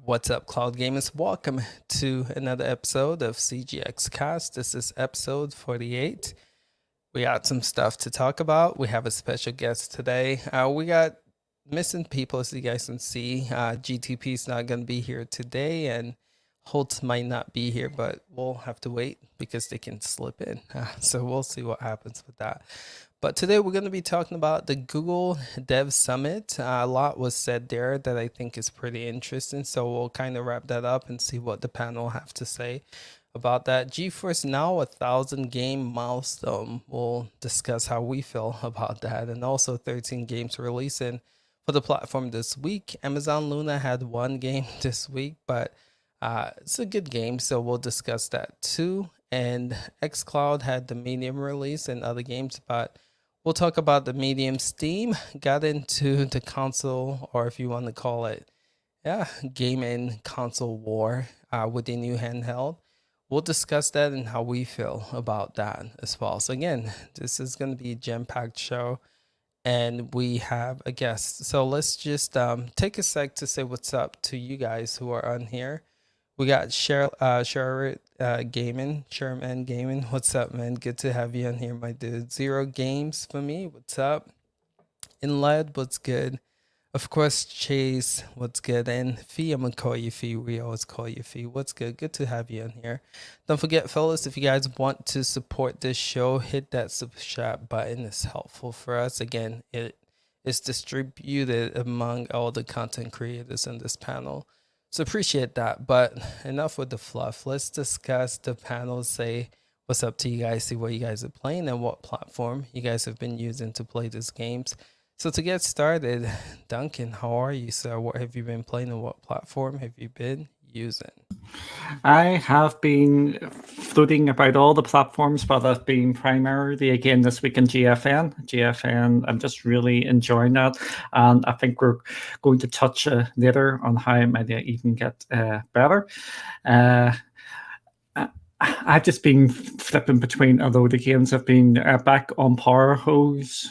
What's up, Cloud Gamers? Welcome to another episode of CGX Cast. This is episode 48. We got some stuff to talk about. We have a special guest today. We got missing people, as you guys can see. GTP is not going to be here today, and Holtz might not be here, but we'll have to wait because they can slip in. So we'll see what happens with that. But today we're going to be talking about the Google Dev Summit. A lot was said there that I think is pretty interesting. So we'll kind of wrap that up and see what the panel have to say about that. GeForce Now, 1,000 game milestone. We'll discuss how we feel about that. And also 13 games releasing for the platform this week. Amazon Luna had one game this week, but it's a good game. So we'll discuss that too. And xCloud had the medium release and other games, but we'll talk about the medium. Steam got into the console, or if you want to call it, gaming console war with the new handheld. We'll discuss that and how we feel about that as well. So again, this is going to be a jam-packed show, and we have a guest. So let's just take a sec to say what's up to you guys who are on here. We got Sherman Gaming. What's up, man? Good to have you on here, my dude. Zero Games for me. What's up? Inled, what's good? Of course, Chase, what's good? And Fee, I'm gonna call you Fee. We always call you Fee. What's good? Good to have you on here. Don't forget, fellas, if you guys want to support this show, hit that subscribe button. It's helpful for us. Again, it is distributed among all the content creators in this panel. So appreciate that, but enough with the fluff. Let's discuss the panel, say what's up to you guys, see what you guys are playing and what platform you guys have been using to play these games. So to get started, Duncan, how are you, sir? What have you been playing and what platform have you been using? I have been floating about all the platforms, but I've been primarily again this week in GFN. I'm just really enjoying that, and I think we're going to touch later on how it might even get better. I've just been flipping between a load of games. I've been back on Power Hose.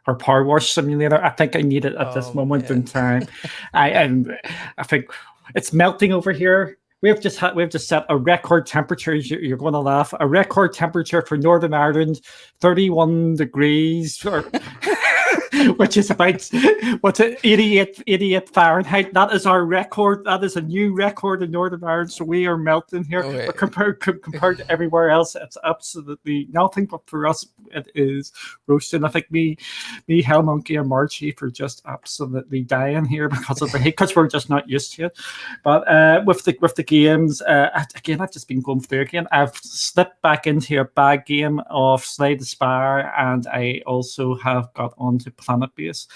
Or Power Wash Simulator. I think I need it at this moment in time. I think it's melting over here. We've just set a record temperature. You're going to laugh. A record temperature for Northern Ireland, 31 degrees, which is about 88 Fahrenheit. That is our record. That is a new record in Northern Ireland. So we are melting here. But compared to everywhere else, it's absolutely nothing. But for us, it is roasting. I think me, Hell Monkey, and Marchie are just absolutely dying here because of the heat, because we're just not used to it. But with the games, again, I've just been going through again. I've slipped back into a bad game of Slay the Spire, and I also have got onto Planet Base.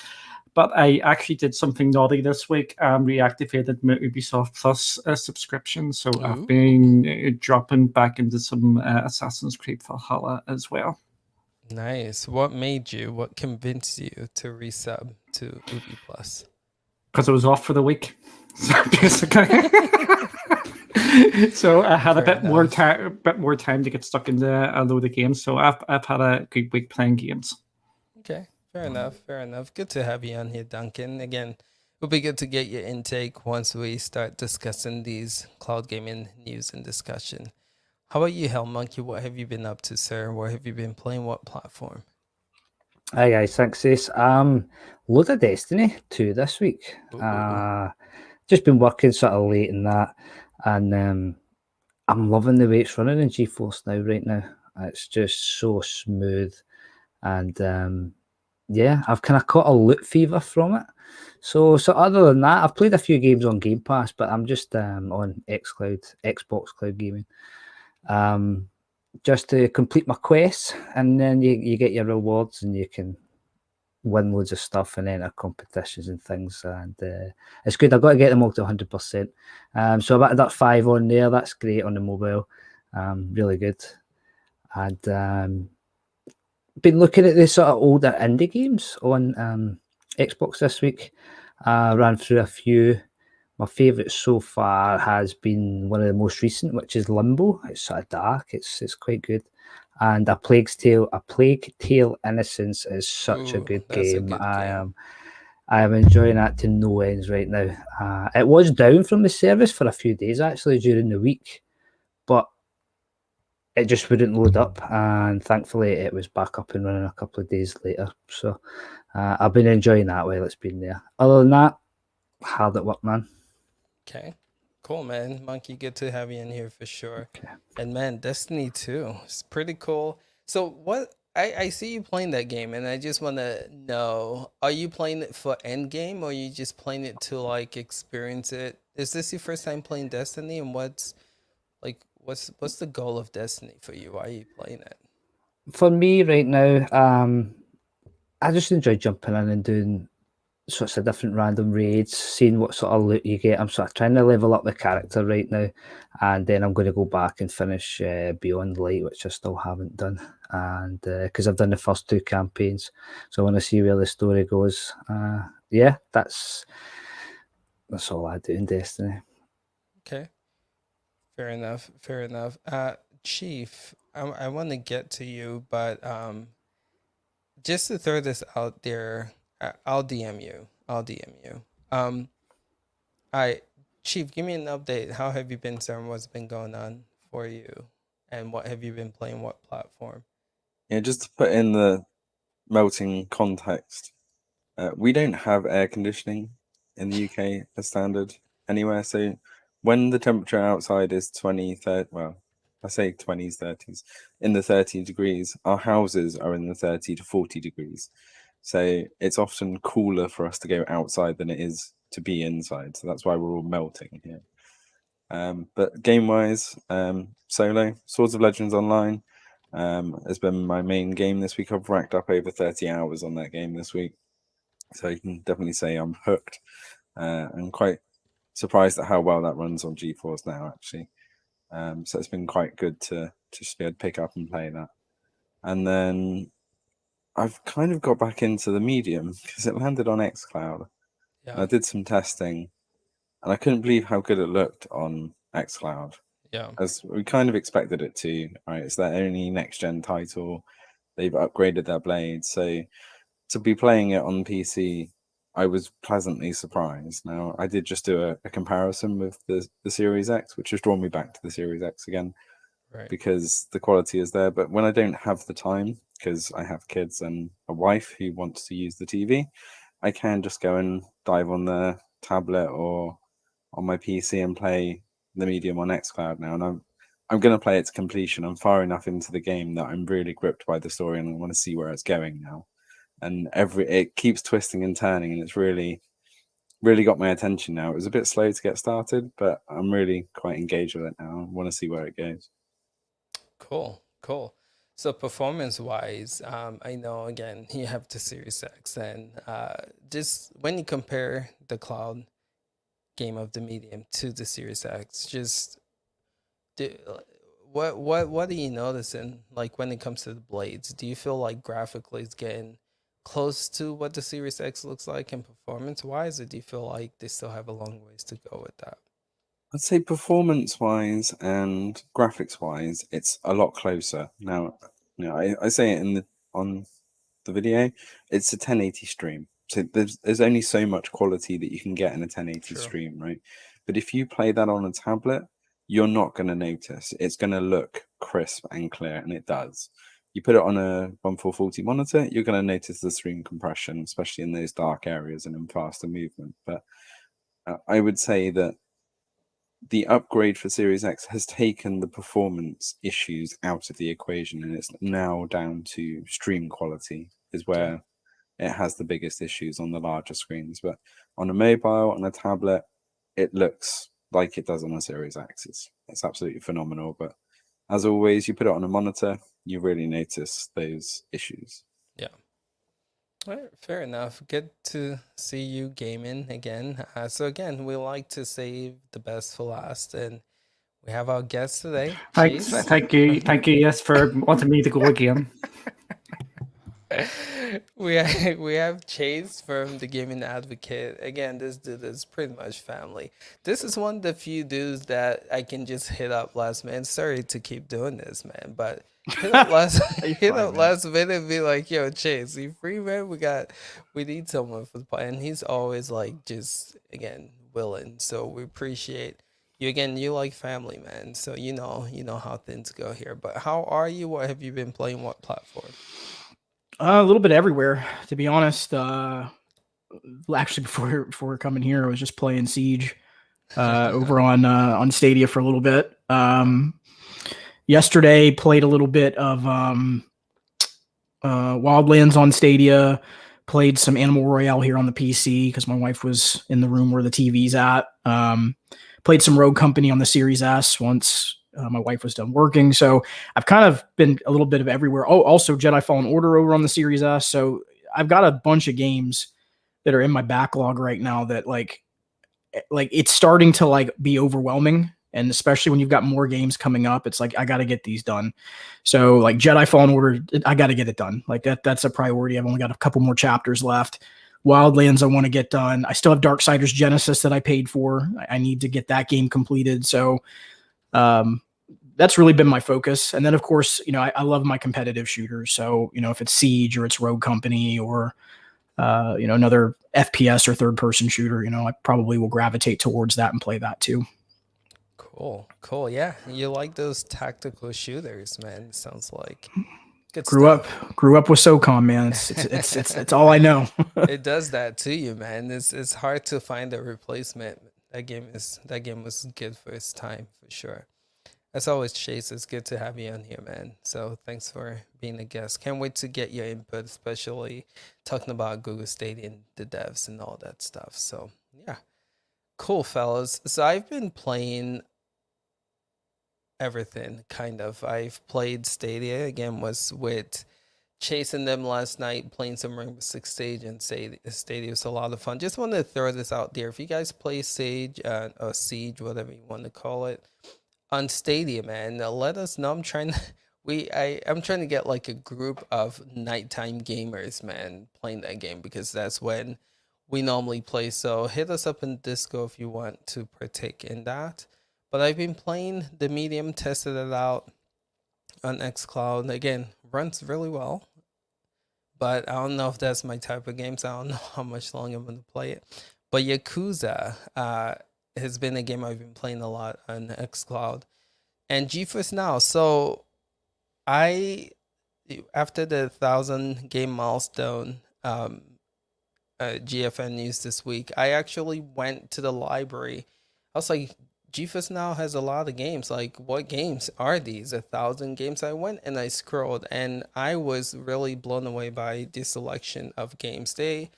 But I actually did something naughty this week and reactivated my Ubisoft Plus subscription. So I've been dropping back into some Assassin's Creed Valhalla as well. Nice. What convinced you to resub to Ubi Plus? Because I was off for the week. So basically... So I had a bit more time to get stuck into a load of games. So I've had a good week playing games. Okay, fair enough. Good to have you on here, Duncan. Again, it'll be good to get your intake once we start discussing these cloud gaming news and discussion. How about you, Hell Monkey? What have you been up to, sir? What have you been playing? What platform? Hi guys, thanks, Ace. Load of Destiny 2 this week. Just been working sort of late in that. And I'm loving the way it's running in GeForce Now right now. It's just so smooth. And I've kind of caught a loot fever from it. So other than that, I've played a few games on Game Pass, but I'm just on Xbox Cloud Gaming. Just to complete my quests, and then you get your rewards and you can win loads of stuff and enter competitions and things, and it's good. I've got to get them all to 100%. So about that 5 on there, that's great on the mobile, really good. And been looking at the sort of older indie games on Xbox this week. Ran through a few. My favourite so far has been one of the most recent, which is Limbo. It's sort of dark. It's quite good. And A Plague Tale Innocence is such a good game. I am enjoying that to no ends right now. It was down from the service for a few days actually during the week, but it just wouldn't load up, and thankfully it was back up and running a couple of days later. So I've been enjoying that while it's been there. Other than that, hard at work, man. Okay. Cool, man. Monkey, good to have you in here for sure. Okay. And man, Destiny 2, it's pretty cool. So what I see you playing that game, and I just want to know, are you playing it for end game, or are you just playing it to like experience it? Is this your first time playing Destiny, and what's the goal of Destiny for you? Why are you playing it? For me right now, I just enjoy jumping in and doing sorts of different random raids, seeing what sort of loot you get. I'm sort of trying to level up the character right now, and then I'm going to go back and finish Beyond Light, which I still haven't done, and because I've done the first 2 campaigns, so I want to see where the story goes. Yeah, that's all I do in Destiny. Okay. Fair enough. Fair enough. Chief, I want to get to you, but just to throw this out there, I'll DM you. Chief, give me an update. How have you been, sir? And what's been going on for you? And what have you been playing? What platform? Yeah, just to put in the melting context, we don't have air conditioning in the UK as standard anywhere. So when the temperature outside is 20, 30, well, I say 20s, 30s, in the 30 degrees, our houses are in the 30 to 40 degrees. So it's often cooler for us to go outside than it is to be inside. So that's why we're all melting here. But game-wise, solo, Swords of Legends Online has been my main game this week. I've racked up over 30 hours on that game this week. So you can definitely say I'm hooked. I'm quite surprised at how well that runs on GeForce Now, actually. So it's been quite good to just be able to pick up and play that. And then I've kind of got back into the Medium because it landed on xCloud. Yeah. I did some testing, and I couldn't believe how good it looked on xCloud. Yeah. As we kind of expected it to, right? It's their only next-gen title. They've upgraded their blades. So to be playing it on PC, I was pleasantly surprised. Now, I did just do a comparison with the Series X, which has drawn me back to the Series X again, Right. because the quality is there. But when I don't have the time, because I have kids and a wife who wants to use the TV, I can just go and dive on the tablet or on my PC and play the Medium on xCloud now. And I'm going to play it to completion. I'm far enough into the game that I'm really gripped by the story and I want to see where it's going now. And it keeps twisting and turning, and it's really got my attention now. It was a bit slow to get started, but I'm really quite engaged with it now. I want to see where it goes. Cool. So performance-wise, I know again you have the Series X, and just when you compare the cloud game of the Medium to the Series X, just what are you noticing? Like when it comes to the blades, do you feel like graphically it's getting close to what the Series X looks like, and performance-wise, or do you feel like they still have a long ways to go with that? I'd say performance-wise and graphics-wise, it's a lot closer. Now, I say it on the video, it's a 1080 stream. So there's only so much quality that you can get in a 1080 stream, right? But if you play that on a tablet, you're not going to notice. It's going to look crisp and clear, and it does. You put it on a 1440 monitor, you're going to notice the stream compression, especially in those dark areas and in faster movement. But I would say that the upgrade for Series X has taken the performance issues out of the equation, and it's now down to stream quality is where it has the biggest issues on the larger screens. But on a mobile, on a tablet, it looks like it does on a Series X. It's absolutely phenomenal. But as always, you put it on a monitor, you really notice those issues. Yeah. All right, fair enough. Good to see you gaming again. So again, we like to save the best for last, and we have our guest today. Thanks, Chase. thank you, yes, for wanting me to go again. we have Chase from the Gaming Advocate. Again, this dude is pretty much family. This is one of the few dudes that I can just hit up last minute. Sorry to keep doing this, man, but hit up last hit up last minute and be like, "Yo, Chase, you free, man? We need someone for the play," and he's always like, just again willing. So we appreciate you again. You like family, man. So you know how things go here. But how are you? What have you been playing? What platform? A little bit everywhere, to be honest. Actually, before coming here, I was just playing Siege over on Stadia for a little bit. Yesterday, played a little bit of Wildlands on Stadia. Played some Animal Royale here on the PC because my wife was in the room where the TV's at. Played some Rogue Company on the Series S once my wife was done working. So I've kind of been a little bit of everywhere. Oh, also Jedi Fallen Order over on the Series S. So I've got a bunch of games that are in my backlog right now that like it's starting to like be overwhelming. And especially when you've got more games coming up, it's like, I got to get these done. So like Jedi Fallen Order, I got to get it done. Like that's a priority. I've only got a couple more chapters left. Wildlands I want to get done. I still have Darksiders Genesis that I paid for. I need to get that game completed. So that's really been my focus. And then of course, I love my competitive shooters. So, if it's Siege or it's Rogue Company or, another FPS or third person shooter, I probably will gravitate towards that and play that too. Cool. Yeah. You like those tactical shooters, man. It sounds like good grew stuff. up with SOCOM, man. It's all I know. It does that to you, man. It's hard to find a replacement. That game was good for its time for sure. As always, Chase, it's good to have you on here, man. So thanks for being a guest. Can't wait to get your input, especially talking about Google Stadia and the devs and all that stuff. So yeah, cool, fellas. So I've been playing everything, kind of. I've played Stadia, again, was with chasing them last night, playing some Rainbow Six Siege, and Stadia was a lot of fun. Just want to throw this out there. If you guys play Siege, or Siege, whatever you want to call it, on Stadia, man, let us know. I'm trying to get like a group of nighttime gamers, man, playing that game, because that's when we normally play. So hit us up in Disco if you want to partake in that. But I've been playing the medium, tested it out on xCloud. Again, runs really well. But I don't know if that's my type of games. I don't know how much longer I'm going to play it. But Yakuza has been a game I've been playing a lot on xCloud. And GeForce Now. So after the 1,000 game milestone GFN news this week, I actually went to the library. I was like, GeForce Now has a lot of games. Like, what games are these? 1,000 games. I went and I scrolled, and I was really blown away by the selection of games. They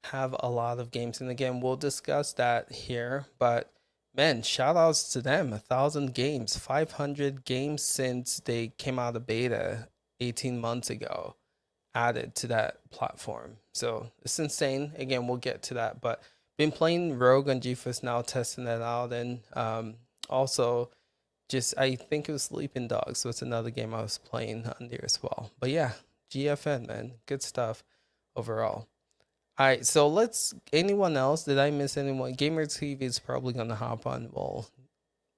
have a lot of games, and again, we'll discuss that here. But man, shout outs to them. 1,000 games, 500 games since they came out of beta 18 months ago, added to that platform. So it's insane. Again, we'll get to that, but been playing Rogue on GeForce Now, testing that out, and also just, I think it was Sleeping Dogs, so it's another game I was playing on there as well. But yeah, GFN, man, good stuff overall. All right, so anyone else, did I miss anyone? Gamer TV is probably gonna hop on. We'll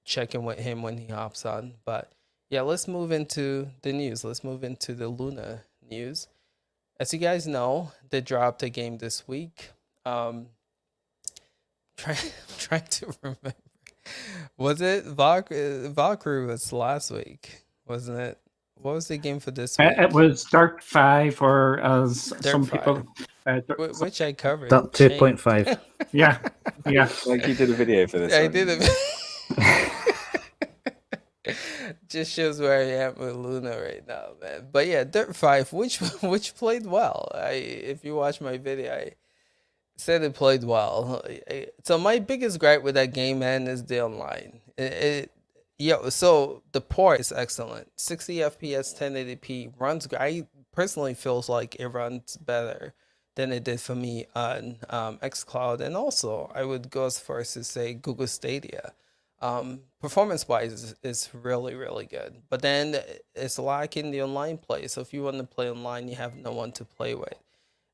check in with him when he hops on. But yeah, let's move into the news. Let's move into the Luna news. As you guys know, they dropped a game this week. Trying to remember. Was it Valkyrie was last week, wasn't it? What was the game for this week? It was Dark 5, or as Dark some 5. people... which I covered. 2.5. Yeah. Like you did a video for this. I did a just shows where I am with Luna right now, man. But yeah, Dirt 5, which played well. If you watch my video, I said it played well. So my biggest gripe with that game, man, is the online. So the port is excellent. 60 FPS, 1080p runs. I personally feels like it runs better than it did for me on xCloud, and also I would go as far as to say Google Stadia. Performance wise is really, really good. But then it's lacking the online play. So if you want to play online, you have no one to play with.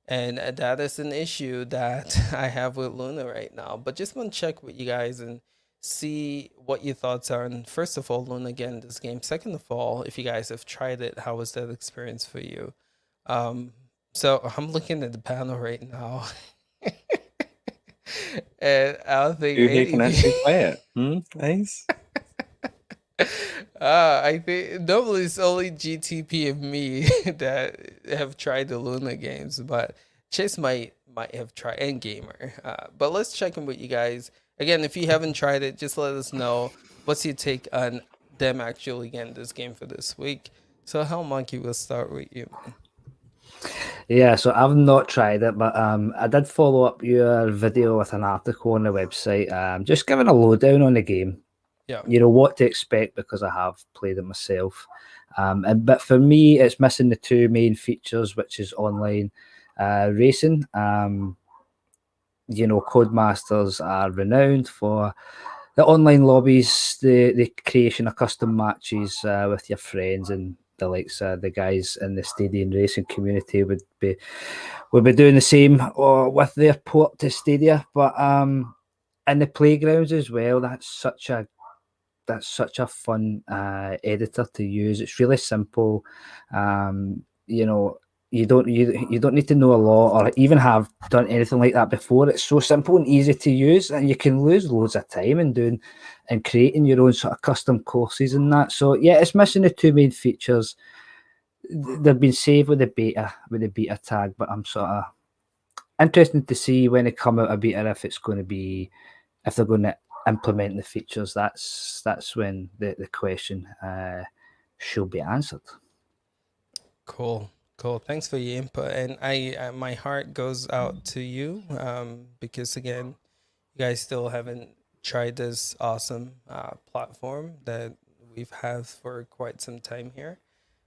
And that is an issue that I have with Luna right now. But just want to check with you guys and see what your thoughts are. And first of all, Luna, again, this game. Second of all, if you guys have tried it, how was that experience for you? So I'm looking at the panel right now. And I don't think Who can actually anything. play it? Ace? I think normally it's only GTP and me that have tried the Luna games, but Chase might have tried, and Gamer. But let's check in with you guys again. If you haven't tried it, just let us know. What's your take on them actually getting this game for this week? So, Hell Monkey, we'll start with you, man. Yeah, so I've not tried it, but I did follow up your video with an article on the website, just giving a lowdown on the game. Yeah. You know what to expect because I have played it myself. But for me, it's missing the two main features, which is online racing. You know, Codemasters are renowned for the online lobbies, the creation of custom matches with your friends, and the likes the guys in the Stadia racing community would be doing the same with their port to Stadia. But in the playgrounds as well, that's such a fun editor to use. It's really simple. You know, you don't need to know a lot or even have done anything like that before. It's so simple and easy to use, and you can lose loads of time in doing and creating your own sort of custom courses and that. So yeah, it's missing the two main features. They've been saved with the beta tag, but I'm sort of interested to see when they come out a beta if they're going to implement the features. That's when the question should be answered. Cool. Thanks for your input, and my heart goes out to you because again, you guys still haven't tried this awesome platform that we've had for quite some time here.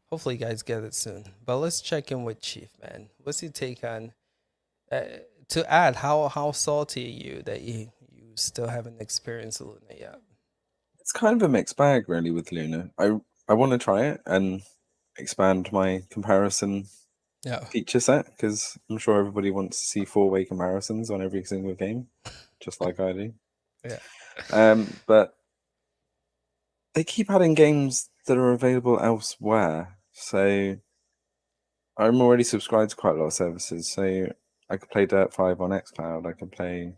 Hopefully, you guys get it soon. But let's check in with Chief, man. What's your take on to add? How salty are you that you still haven't experienced Luna yet? It's kind of a mixed bag, really, with Luna. I want to try it and expand my comparison feature set because I'm sure everybody wants to see 4-way comparisons on every single game, just like I do. Yeah. But they keep adding games that are available elsewhere. So I'm already subscribed to quite a lot of services. So I could play Dirt 5 on xCloud. I could play.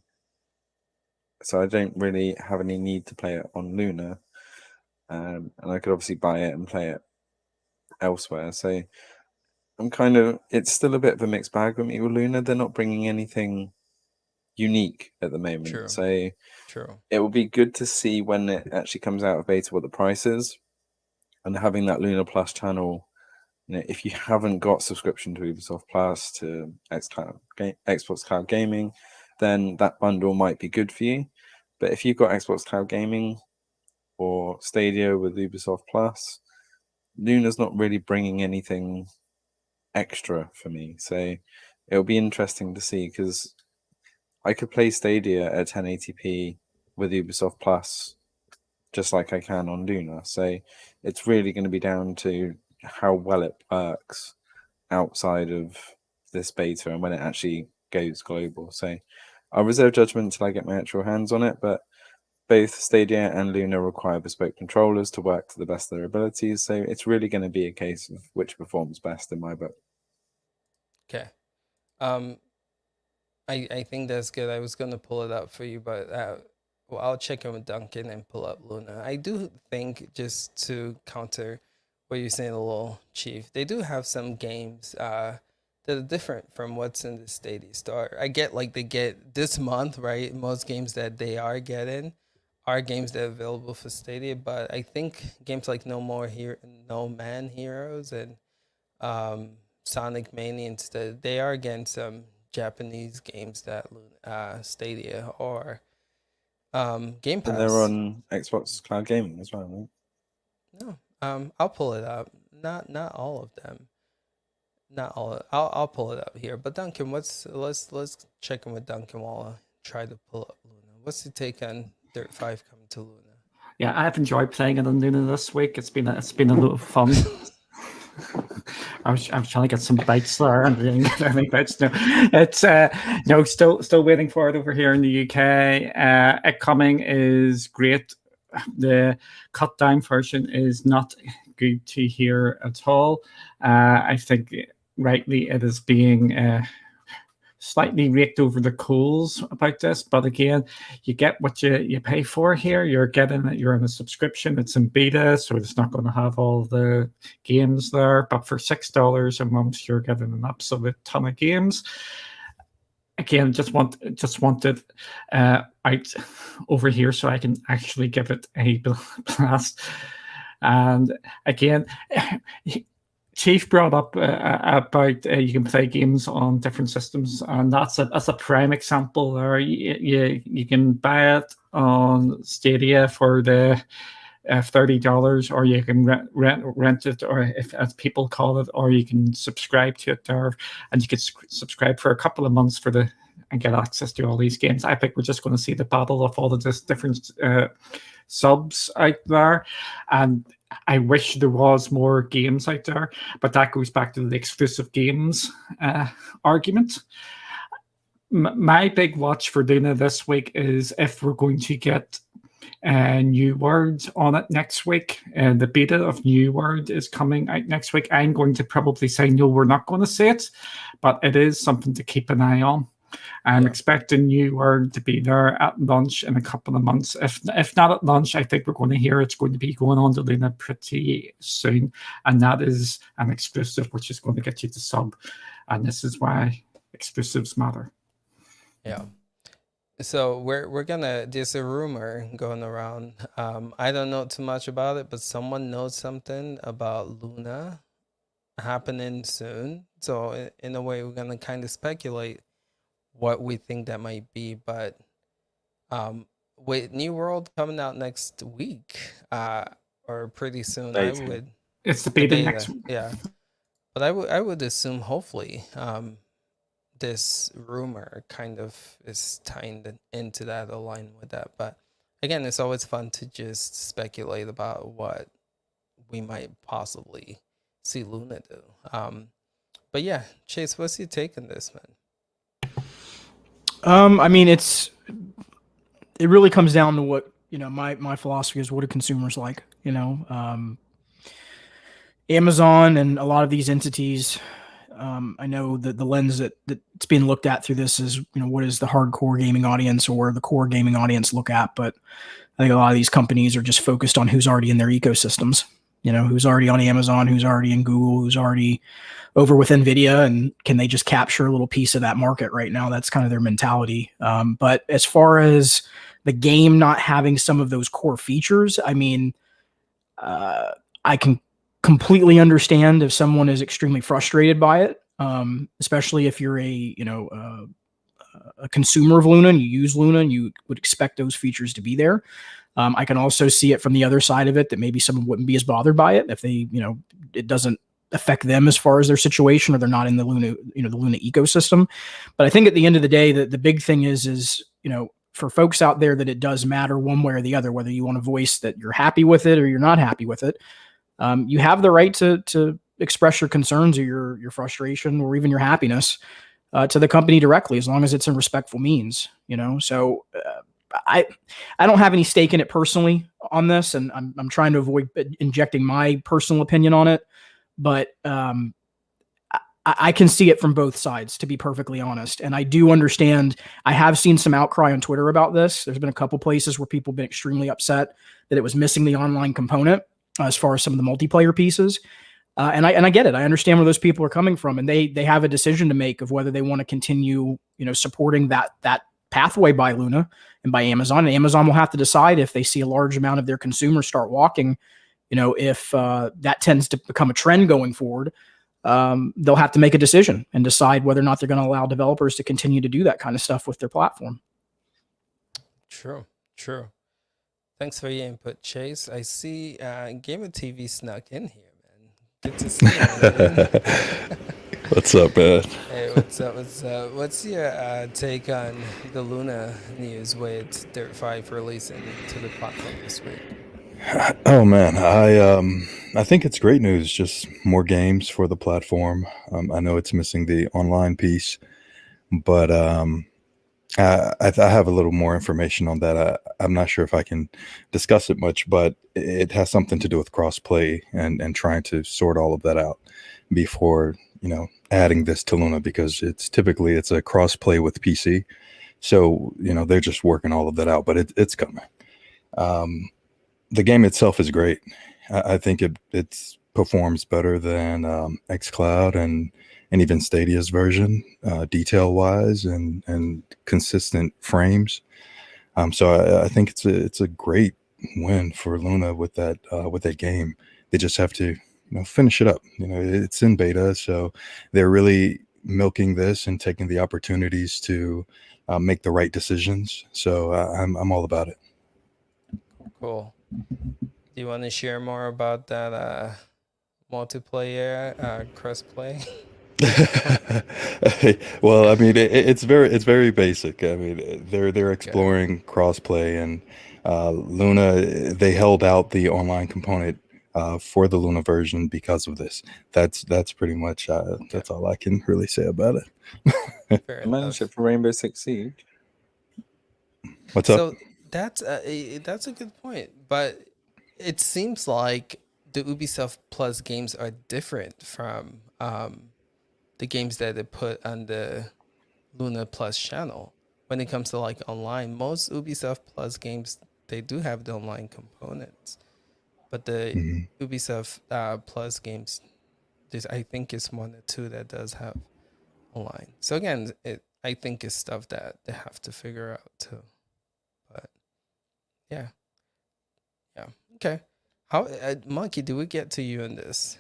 So I don't really have any need to play it on Luna. And I could obviously buy it and play it elsewhere. So it's still a bit of a mixed bag with me with Luna. They're not bringing anything unique at the moment. True. So True. It will be good to see when it actually comes out of beta what the price is, and having that Luna Plus channel. You know, if you haven't got subscription to Ubisoft Plus, to Xbox Cloud Gaming, then that bundle might be good for you. But if you've got Xbox Cloud Gaming or Stadia with Ubisoft Plus, Luna's not really bringing anything extra for me. So it'll be interesting to see because I could play Stadia at 1080p with Ubisoft Plus just like I can on Luna. So it's really going to be down to how well it works outside of this beta and when it actually goes global. So I'll reserve judgment until I get my actual hands on it, but both Stadia and Luna require bespoke controllers to work to the best of their abilities. So it's really going to be a case of which performs best in my book. Okay. I think that's good. I was gonna pull it up for you, but well, I'll check in with Duncan and pull up Luna. I do think, just to counter what you're saying a little, Chief, they do have some games that are different from what's in the Stadia store. I get like they get this month, right? Most games that they are getting are games that are available for Stadia, but I think games like No Man Heroes and Sonic Mania instead, they are getting some Japanese games that Stadia or Game Pass. And they're on Xbox Cloud Gaming as well, right? No, I'll pull it up. Not all of them. Not all. I'll pull it up here. But Duncan, let's check in with Duncan while I try to pull up Luna. What's your take on Dirt 5 coming to Luna? Yeah, I've enjoyed playing it on Luna this week. It's been a lot of fun. I was trying to get some bites there, and didn't get any bites. No, it's no, still waiting for it over here in the UK. It coming is great. The cut down version is not good to hear at all. I think rightly it is being slightly raked over the coals about this, but again, you get what you pay for here. You're in a subscription. It's in beta, so it's not going to have all the games there. But for $6 a month, you're getting an absolute ton of games. Again, just wanted out over here so I can actually give it a blast. And again, Chief brought up about you can play games on different systems, and that's a prime example there. You can buy it on Stadia for the $30, or you can rent it, or if as people call it, or you can subscribe to it there, and you can subscribe for a couple of months and get access to all these games. I think we're just going to see the battle of all of this different subs out there, and I wish there was more games out there, but that goes back to the exclusive games argument. My big watch for Luna this week is if we're going to get New World on it next week. The beta of New World is coming out next week. I'm going to probably say no, we're not going to see it, but it is something to keep an eye on. I'm expecting New World to be there at launch in a couple of months. If not at launch, I think we're going to hear it's going to be going on to Luna pretty soon. And that is an exclusive, which is going to get you to sub. And this is why exclusives matter. Yeah. So there's a rumor going around. I don't know too much about it, but someone knows something about Luna happening soon. So in a way, we're going to kind of speculate what we think that might be, but with New World coming out next week or pretty soon, it's the beta next week. Yeah, but I would assume hopefully this rumor kind of is tying into that, aligned with that. But again, it's always fun to just speculate about what we might possibly see Luna do. But yeah, Chase, what's your take on this, man? I mean, it really comes down to what, my philosophy is, what do consumers like, Amazon and a lot of these entities, I know that the lens that's being looked at through this is, what is the hardcore gaming audience or the core gaming audience look at? But I think a lot of these companies are just focused on who's already in their ecosystems, who's already on Amazon, who's already in Google, who's already over with NVIDIA, and can they just capture a little piece of that market right now? That's kind of their mentality. But as far as the game not having some of those core features, I mean, I can completely understand if someone is extremely frustrated by it, especially if you're a consumer of Luna and you use Luna and you would expect those features to be there. I can also see it from the other side of it, that maybe someone wouldn't be as bothered by it if they, it doesn't affect them as far as their situation, or they're not in the Luna, the Luna ecosystem. But I think at the end of the day, the big thing is, for folks out there, that it does matter one way or the other, whether you want to voice that you're happy with it or you're not happy with it. You have the right to express your concerns or your frustration or even your happiness to the company directly, as long as it's in respectful means, So I don't have any stake in it personally on this, and I'm trying to avoid injecting my personal opinion on it. But I can see it from both sides, to be perfectly honest. And I do understand. I have seen some outcry on Twitter about this. There's been a couple places where people have been extremely upset that it was missing the online component as far as some of the multiplayer pieces. And I get it. I understand where those people are coming from, and they have a decision to make of whether they want to continue, supporting that pathway by Luna and by Amazon. And Amazon will have to decide, if they see a large amount of their consumers start walking, if that tends to become a trend going forward, they'll have to make a decision and decide whether or not they're going to allow developers to continue to do that kind of stuff with their platform. True. Thanks for your input, Chase. I see Gamer TV snuck in here, man. Good to see you. What's up, man? Hey, what's up? What's your take on the Luna news with Dirt 5 releasing to the platform this week? Oh man, I think it's great news. Just more games for the platform. I know it's missing the online piece, but I have a little more information on that. I'm not sure if I can discuss it much, but it has something to do with crossplay and trying to sort all of that out before adding this to Luna, because it's a crossplay with PC. So they're just working all of that out, but it's coming. The game itself is great. I think it performs better than xCloud and even Stadia's version, detail wise and consistent frames. So I think it's a great win for Luna with that game. They just have to finish it up. It's in beta, so they're really milking this and taking the opportunities to make the right decisions. So I'm all about it. Cool. Do you want to share more about that multiplayer crossplay? Well, I mean, it's very basic. I mean, they're exploring crossplay, and Luna, they held out the online component for the Luna version because of this. That's pretty much that's all I can really say about it. Fair I managed it for Rainbow Six Siege. What's up? So that's a good point, but it seems like the Ubisoft Plus games are different from the games that they put on the Luna Plus channel. When it comes to like online, most Ubisoft Plus games, they do have the online components, but the Ubisoft Plus games, I think it's one or two that does have online. So again, I think it's stuff that they have to figure out too. But yeah, okay. How Monkey? Do we get to you in this?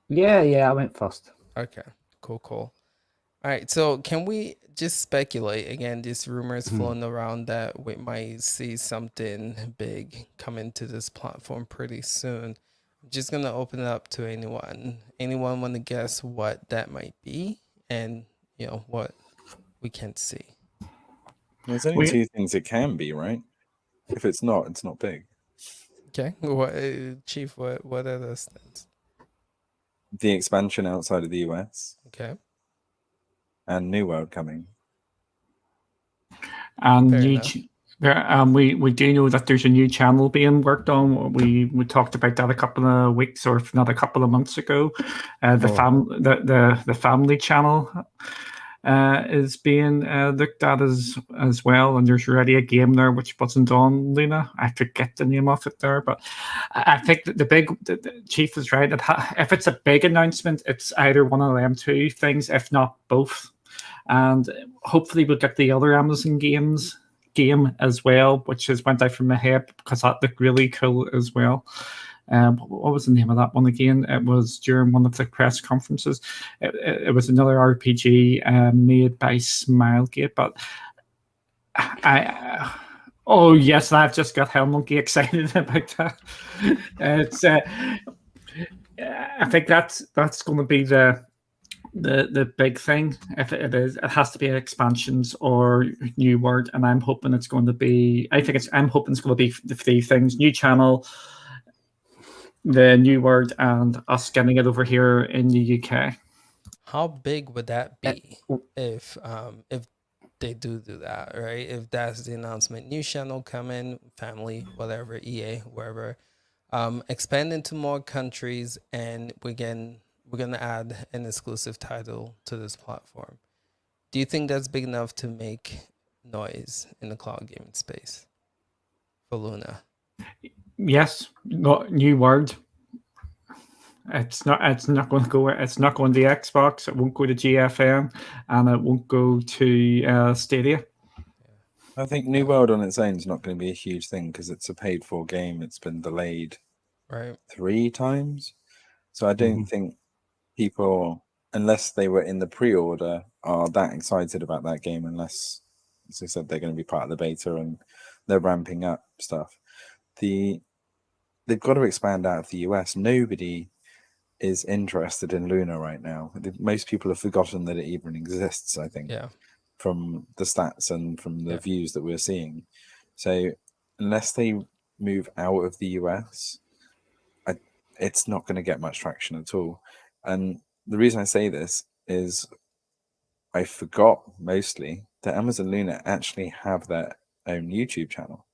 Yeah, I went first. Okay, cool. All right, so can we just speculate again? These rumors floating around that we might see something big come into this platform pretty soon. I'm just gonna open it up to anyone. Anyone want to guess what that might be, and what we can see? There's only two things it can be, right? If it's not big. Okay, what, Chief? What are those things? The expansion outside of the US. Okay. And New World coming. And we do know that there's a new channel being worked on. We talked about that a couple of weeks, or if not a couple of months ago. The family channel is being looked at as well, and there's already a game there which wasn't on Luna. I forget the name of it there, but I think that the Chief is right. If it's a big announcement, it's either one of them two things, if not both. And hopefully we'll get the other Amazon game as well, which has went out from my head because that looked really cool as well. What was the name of that one again? It was during one of the press conferences. It was another RPG made by Smilegate, but oh yes, I've just got Hell Monkey excited about that. It's I think that's going to be the big thing. If it is, it has to be expansions or New World, and I'm hoping it's going to be. I'm hoping it's going to be the three things: new channel, the New World, and us getting it over here in the UK. How big would that be if they do that, right? If that's the announcement, new channel coming, family, whatever, EA, wherever, expand into more countries, and we're gonna add an exclusive title to this platform. Do you think that's big enough to make noise in the cloud gaming space for Luna? Yes, not New World. It's not going to go. It's not going to Xbox. It won't go to GFN, and it won't go to Stadia. I think New World on its own is not going to be a huge thing because it's a paid-for game. It's been delayed 3 times, so I don't think people, unless they were in the pre-order, are that excited about that game. Unless, as I said, they're going to be part of the beta and they're ramping up stuff. They've got to expand out of the US. Nobody is interested in Luna right now. Most people have forgotten that it even exists, I think, from the stats and from the views that we're seeing. So unless they move out of the US, it's not going to get much traction at all. And the reason I say this is I forgot mostly that Amazon Luna actually have their own YouTube channel.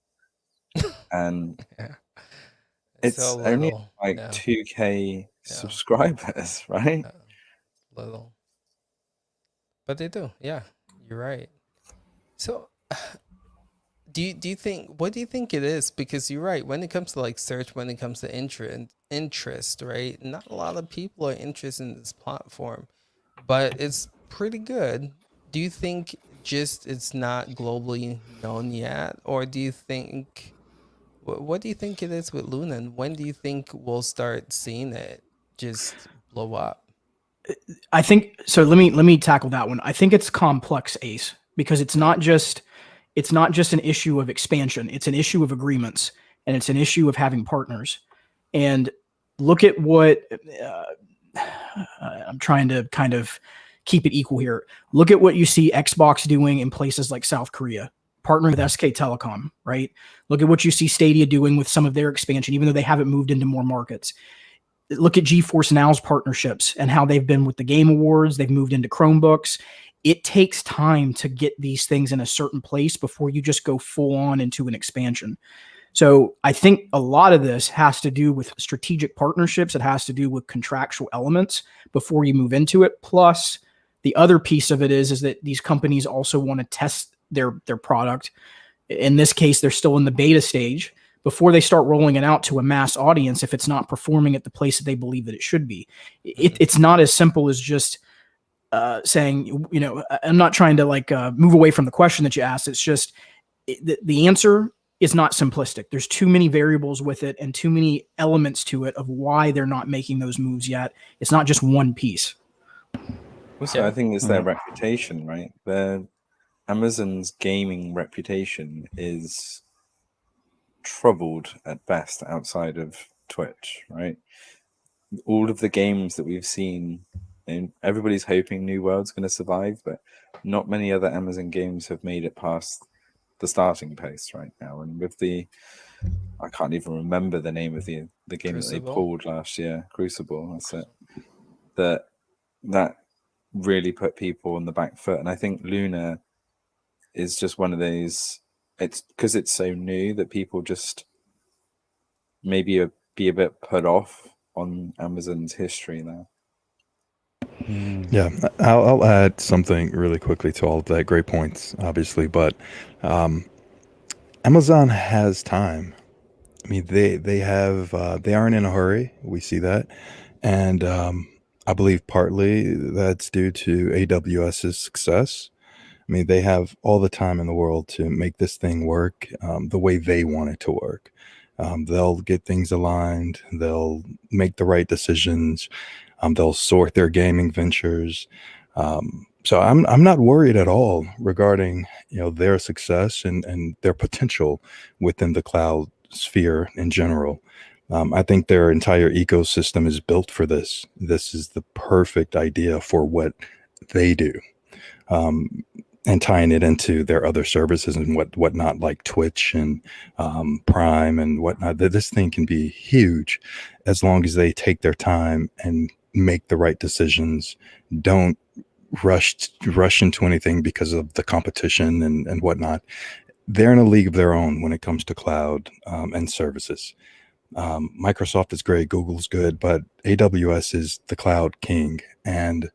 And Yeah. it's So only little. like Yeah. 2K subscribers, right? Yeah. Little. But they do. Yeah. You're right. So do you think, what do you think it is? Because you're right, when it comes to like search, when it comes to interest, right? Not a lot of people are interested in this platform, but it's pretty good. Do you think just it's not globally known yet, or do you think what do you think it is with Luna, and when do you think we'll start seeing it just blow up? I think so. Let me tackle that one. I think it's complex, Ace, because it's not just an issue of expansion. It's an issue of agreements, and it's an issue of having partners. And look at what I'm trying to kind of keep it equal here. Look at what you see Xbox doing in places like South Korea, partnering with SK Telecom, right? Look at what you see Stadia doing with some of their expansion, even though they haven't moved into more markets. Look at GeForce Now's partnerships and how they've been with the Game Awards. They've moved into Chromebooks. It takes time to get these things in a certain place before you just go full on into an expansion. So I think a lot of this has to do with strategic partnerships. It has to do with contractual elements before you move into it. Plus, the other piece of it is that these companies also want to test their product. In this case, they're still in the beta stage before they start rolling it out to a mass audience if it's not performing at the place that they believe that it should be. It's not as simple as just saying, I'm not trying to move away from the question that you asked. It's just the answer is not simplistic. There's too many variables with it and too many elements to it of why they're not making those moves yet. It's not just one piece. Also, I think it's their reputation, right? Amazon's gaming reputation is troubled at best outside of Twitch, right? All of the games that we've seen, and everybody's hoping New World's going to survive, but not many other Amazon games have made it past the starting pace right now. And with I can't even remember the name of the game Crucible that they pulled last year, Crucible. That's it. That really put people on the back foot, and I think Luna is just one of those. It's because it's so new that people just maybe be a bit put off on Amazon's history now. Yeah, I'll add something really quickly to all of that. Great points, obviously, but Amazon has time. I mean, they aren't in a hurry. We see that, and I believe partly that's due to AWS's success. I mean, they have all the time in the world to make this thing work the way they want it to work. They'll get things aligned. They'll make the right decisions. They'll sort their gaming ventures. So I'm not worried at all regarding their success and their potential within the cloud sphere in general. I think their entire ecosystem is built for this. This is the perfect idea for what they do. And tying it into their other services and whatnot, like Twitch and Prime and whatnot. This thing can be huge as long as they take their time and make the right decisions. Don't rush into anything because of the competition and whatnot. They're in a league of their own when it comes to cloud and services. Microsoft is great, Google's good, but AWS is the cloud king. And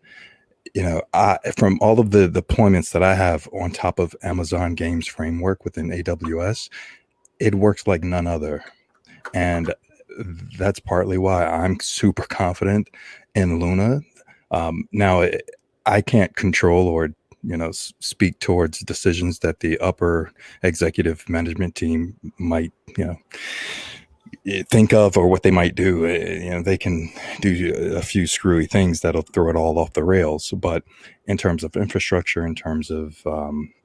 from all of the deployments that I have on top of Amazon Games Framework within AWS, it works like none other. And that's partly why I'm super confident in Luna. Now, I can't control or speak towards decisions that the upper executive management team might think of or what they might do. They can do a few screwy things that'll throw it all off the rails. But in terms of infrastructure, in terms of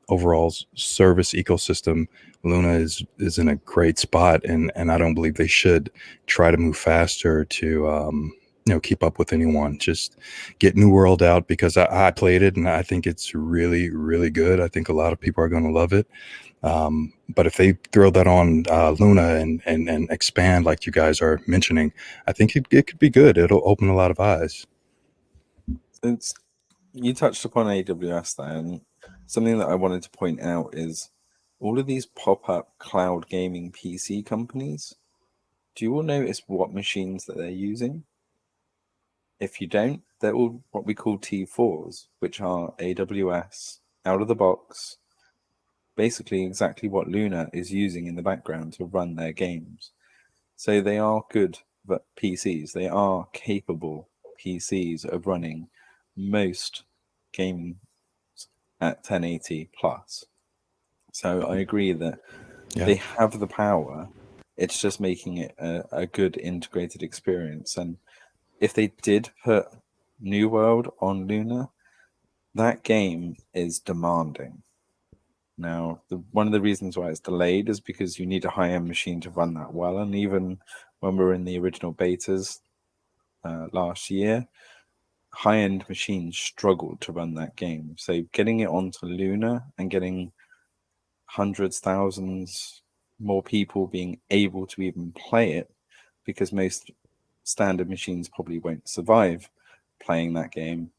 overall service ecosystem, Luna is in a great spot, and I don't believe they should try to move faster to keep up with anyone. Just get New World out, because I played it and I think it's really, really good. I think a lot of people are going to love it. But if they throw that on Luna and expand like you guys are mentioning, I think it could be good. It'll open a lot of eyes. You touched upon AWS there, and something that I wanted to point out is all of these pop-up cloud gaming PC companies. Do you all notice what machines that they're using? If you don't, they're all what we call T4s, which are AWS, out of the box, basically exactly what Luna is using in the background to run their games. So they are good PCs. They are capable PCs of running most games at 1080 plus. So I agree that they have the power. It's just making it a good integrated experience. And if they did put New World on Luna, that game is demanding. Now, one of the reasons why it's delayed is because you need a high-end machine to run that well. And even when we were in the original betas last year, high-end machines struggled to run that game. So getting it onto Luna and getting hundreds, thousands more people being able to even play it, because most standard machines probably won't survive playing that game,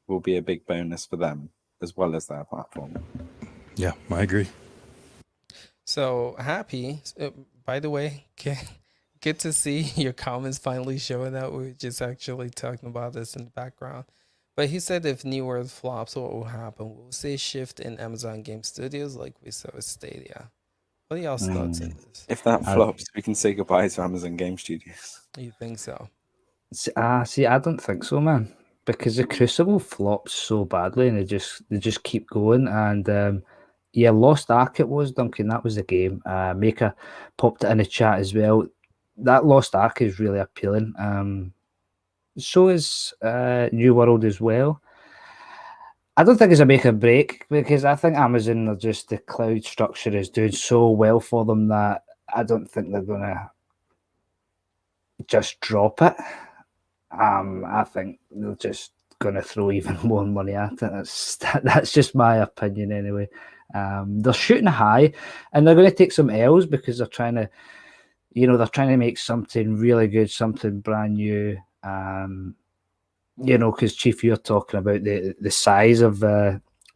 will be a big bonus for them as well as their platform. Yeah, I agree. So happy. By the way, good to see your comments finally showing that. We were just actually talking about this in the background. But he said if New World flops, what will happen? We'll see a shift in Amazon Game Studios like we saw with Stadia. What are y'all's thoughts on this? If that flops, we can say goodbye to Amazon Game Studios. You think so? See, I don't think so, man. Because the Crucible flopped so badly, and they just keep going. And Lost Ark it was, Duncan. That was the game. Maker popped it in the chat as well. That Lost Ark is really appealing. So is New World as well. I don't think it's a make or break, because I think Amazon are just, the cloud structure is doing so well for them that I don't think they're gonna just drop it. I think they're just gonna throw even more money at it. That's just my opinion anyway. They're shooting high, and they're going to take some L's because they're trying to make something really good, something brand new. Because Chief, you're talking about the size of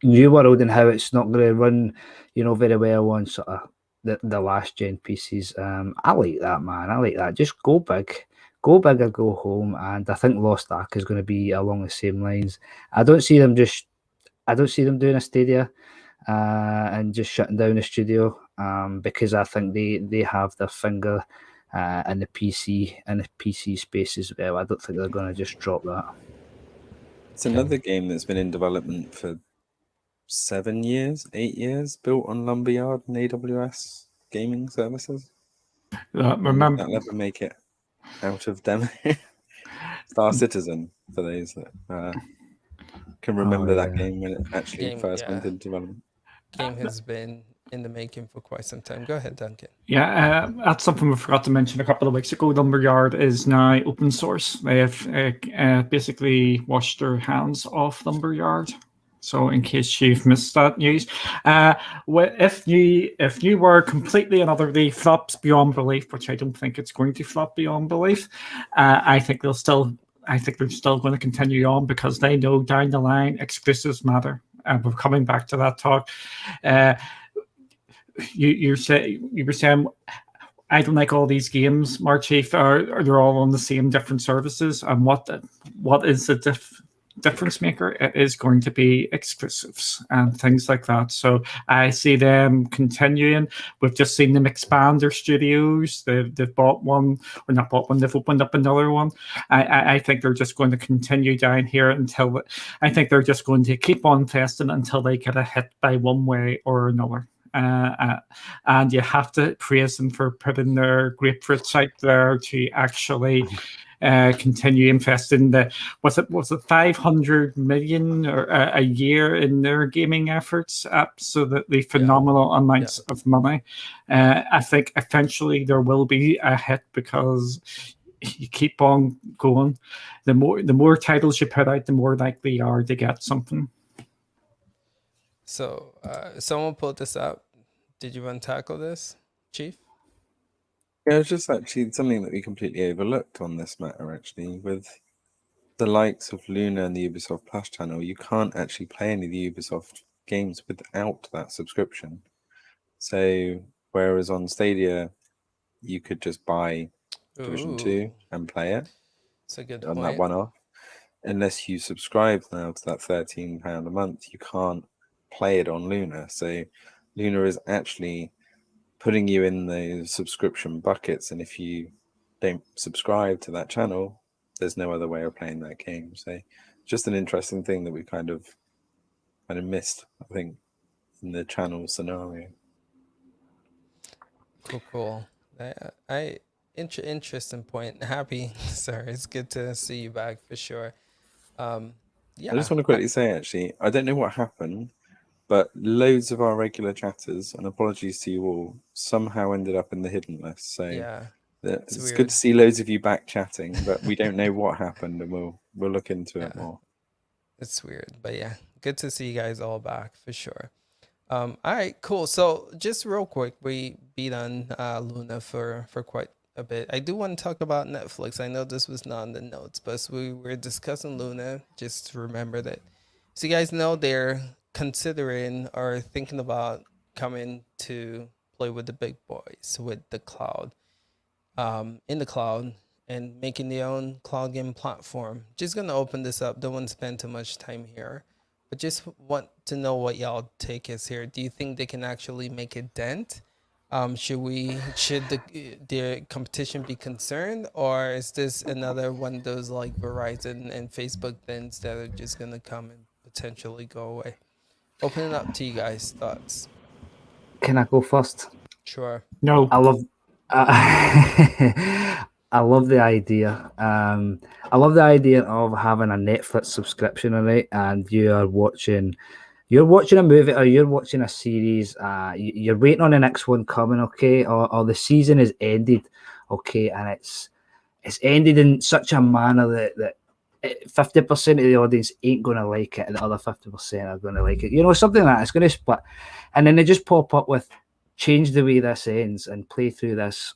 New World and how it's not going to run, very well on sort of the last gen PCs. I like that, man. I like that. Just go big or go home. And I think Lost Ark is going to be along the same lines. I don't see them doing a Stadia and just shutting down the studio, because I think they have their finger in the PC space as well. I don't think they're going to just drop that. It's another game that's been in development for 7 years, 8 years, built on Lumberyard and AWS gaming services. Remember That'll never make it out of demo. Star Citizen, for those that can remember that game when it actually first went into development. Game has been in the making for quite some time. Go ahead, Duncan. Yeah, that's something we forgot to mention a couple of weeks ago. Lumberyard is now open source. They have basically washed their hands off Lumberyard. So in case you've missed that news, if you were completely and utterly flops beyond belief, which I don't think it's going to flop beyond belief, I think they're still going to continue on, because they know down the line exclusives matter. And we're coming back to that talk. You were saying, I don't like all these games, Marchief, they're all on the same different services. And what is the difference maker? It is going to be exclusives and things like that. So I see them continuing. We've just seen them expand their studios. They've bought one, or not bought one, they've opened up another one. I think they're just going to continue down here until, I think they're just going to keep on testing until they get a hit by one way or another. And you have to praise them for putting their grapefruits out there to actually continue investing was it 500 million or a year in their gaming efforts. Absolutely phenomenal amounts of money. I think eventually there will be a hit, because you keep on going. The more titles you put out, the more likely you are to get something. So, someone pulled this up. Did you want to tackle this, Chief? Yeah, it's just actually something that we completely overlooked on this matter, actually. With the likes of Luna and the Ubisoft Plus channel, you can't actually play any of the Ubisoft games without that subscription. So, whereas on Stadia, you could just buy Division 2 and play it That's a good on point. that one-off. Unless you subscribe now to that £13 a month, you can't play it on Luna. So Luna is actually putting you in the subscription buckets, and if you don't subscribe to that channel, there's no other way of playing that game. So just an interesting thing that we kind of missed, I think, in the channel scenario. Cool. Interesting point. Happy. Sorry, it's good to see you back for sure. Yeah. I just want to quickly say, actually, I don't know what happened, but loads of our regular chatters, and apologies to you all, somehow ended up in the hidden list. So yeah, it's good to see loads of you back chatting, but we don't know what happened, and we'll look into it more. It's weird, but yeah, good to see you guys all back for sure. All right, cool. So just real quick, we beat on Luna for quite a bit. I do want to talk about Netflix. I know this was not in the notes, but we were discussing Luna. Just remember that. So you guys know they're considering or thinking about coming to play with the big boys with the cloud, in the cloud, and making their own cloud game platform. Just gonna open this up. Don't want to spend too much time here, but just want to know what y'all take is here. Do you think they can actually make a dent? Should the competition be concerned, or is this another one of those like Verizon and Facebook things that are just gonna come and potentially go away? Open it up to you guys. Thoughts? Can I go first? Sure. No. I love the idea. I love the idea of having a Netflix subscription on it, and you're watching a movie or you're watching a series. You're waiting on the next one coming, okay, or the season is ended, okay, and it's ended in such a manner that 50% of the audience ain't going to like it, and the other 50% are going to like it. You know, something like that. It's going to split, and then they just pop up with change the way this ends and play through this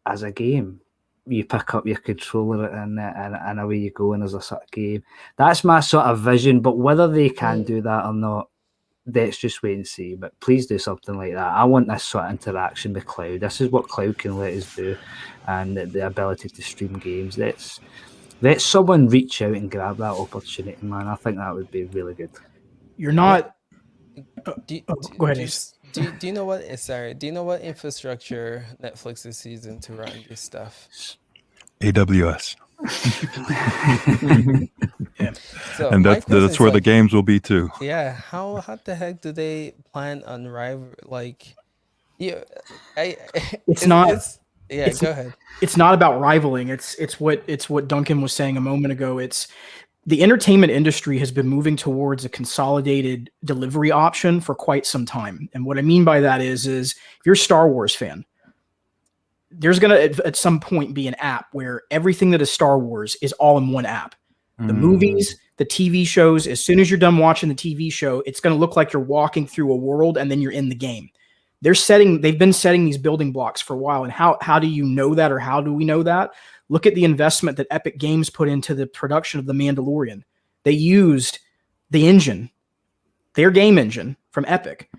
as a game. You pick up your controller and away you go, and there's a sort of game. That's my sort of vision, but whether they can do that or not, let's just wait and see. But please do something like that. I want this sort of interaction with cloud. This is what cloud can let us do, and the ability to stream games. Let someone reach out and grab that opportunity, man. I think that would be really good. You're not. Go ahead. Do you know what? Sorry. Do you know what infrastructure Netflix is using to run this stuff? AWS. Yeah. So and that's where the games will be too. Yeah. How the heck do they plan on It's not. Go ahead. It's not about rivaling. It's what Duncan was saying a moment ago. It's the entertainment industry has been moving towards a consolidated delivery option for quite some time. And what I mean by that is if you're a Star Wars fan, there's going to at some point be an app where everything that is Star Wars is all in one app. The movies, the TV shows, as soon as you're done watching the TV show, it's going to look like you're walking through a world and then you're in the game. They've been setting these building blocks for a while. And how do you know that, or how do we know that? Look at the investment that Epic Games put into the production of The Mandalorian. They used the engine, their game engine from Epic,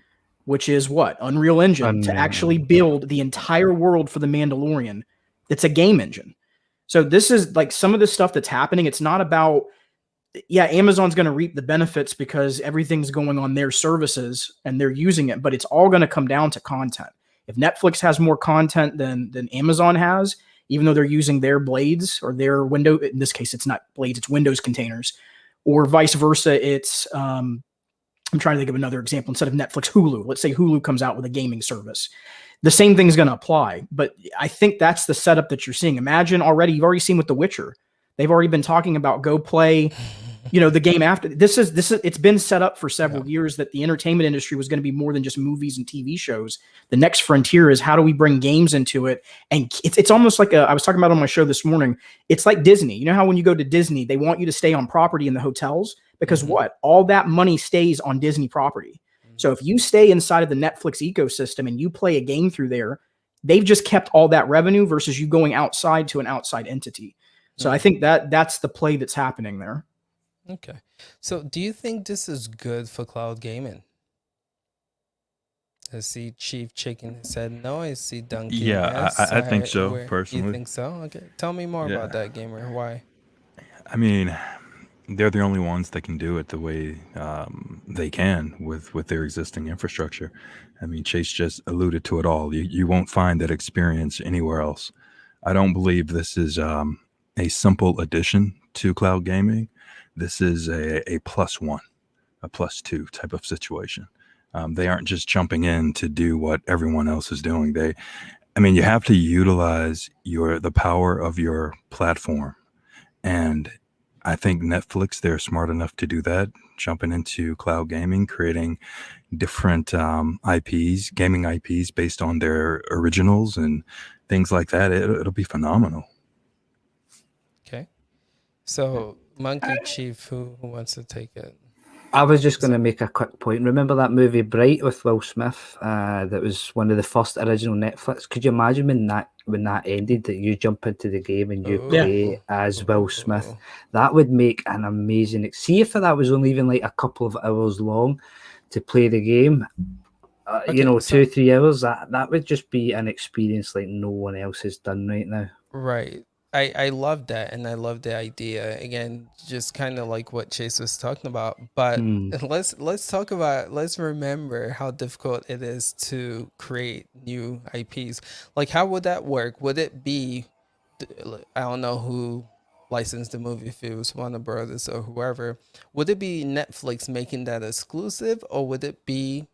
which is what? Unreal Engine, to actually build the entire world for The Mandalorian. It's a game engine. So this is like some of the stuff that's happening. It's not about, Amazon's going to reap the benefits because everything's going on their services and they're using it, but it's all going to come down to content. If Netflix has more content than Amazon has, even though they're using their blades or their window, in this case, it's not blades, it's Windows containers, or vice versa. It's, I'm trying to think of another example. Instead of Netflix, Hulu, let's say Hulu comes out with a gaming service. The same thing's going to apply, but I think that's the setup that you're seeing. Imagine you've already seen with The Witcher. They've already been talking about go play You know, the game after this is it's been set up for several years that the entertainment industry was going to be more than just movies and TV shows. The next frontier is how do we bring games into it? And it's almost like I was talking about on my show this morning. It's like Disney. You know how when you go to Disney, they want you to stay on property in the hotels because what? All that money stays on Disney property. So if you stay inside of the Netflix ecosystem and you play a game through there, they've just kept all that revenue versus you going outside to an outside entity. So I think that's the play that's happening there. Okay. So do you think this is good for cloud gaming? I see Chief shaking his head no. I see Duncan. Yeah, yes. I think so, You personally. think so? Okay. Tell me more about that, gamer. Why? I mean, they're the only ones that can do it the way they can with their existing infrastructure. I mean, Chase just alluded to it all. You won't find that experience anywhere else. I don't believe this is a simple addition to cloud gaming. This is a +1, a +2 type of situation. They aren't just jumping in to do what everyone else is doing. You have to utilize the power of your platform. And I think Netflix, they're smart enough to do that, jumping into cloud gaming, creating different IPs, gaming IPs based on their originals and things like that. It'll be phenomenal. Okay. So, Monkey Chief, who wants to take it? I was just going to make a quick point. Remember that movie Bright with Will Smith? That was one of the first original Netflix. Could you imagine when that ended, that you jump into the game and you play as Will Smith? That would make an amazing. See if that was only even like a couple of hours long to play the game. 2-3 hours. That would just be an experience like no one else has done right now. Right. I love that, and I love the idea. Again, just kind of like what Chase was talking about. But let's remember how difficult it is to create new IPs. Like, how would that work? Would it be, I don't know who licensed the movie, if it was Warner Brothers or whoever. Would it be Netflix making that exclusive, or would it be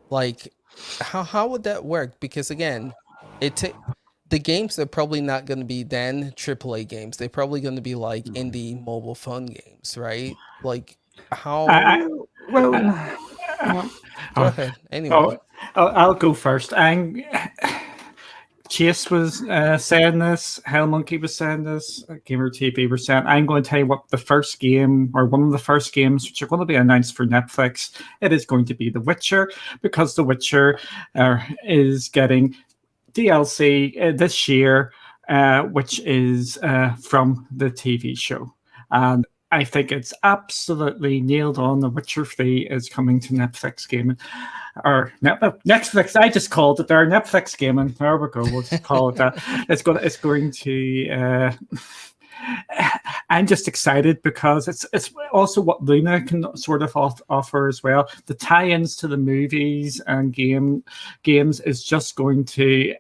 like, how would that work? Because again, the games are probably not going to be then AAA games. They're probably going to be like indie mobile phone games, right? Like how? Go ahead. Anyway, I'll go first. Chase was saying this. Hell Monkey was saying this. Gamer TV was saying. I'm going to tell you what the first game, or one of the first games, which are going to be announced for Netflix. It is going to be The Witcher, because The Witcher is getting DLC this year, which is from the TV show. And I think it's absolutely nailed on. The Witcher 3 is coming to Netflix gaming. Or Netflix, I just called it there. Netflix gaming. There we go. We'll just call it that. It's going to I'm just excited because it's also what Luna can sort of offer as well. The tie-ins to the movies and games is just going to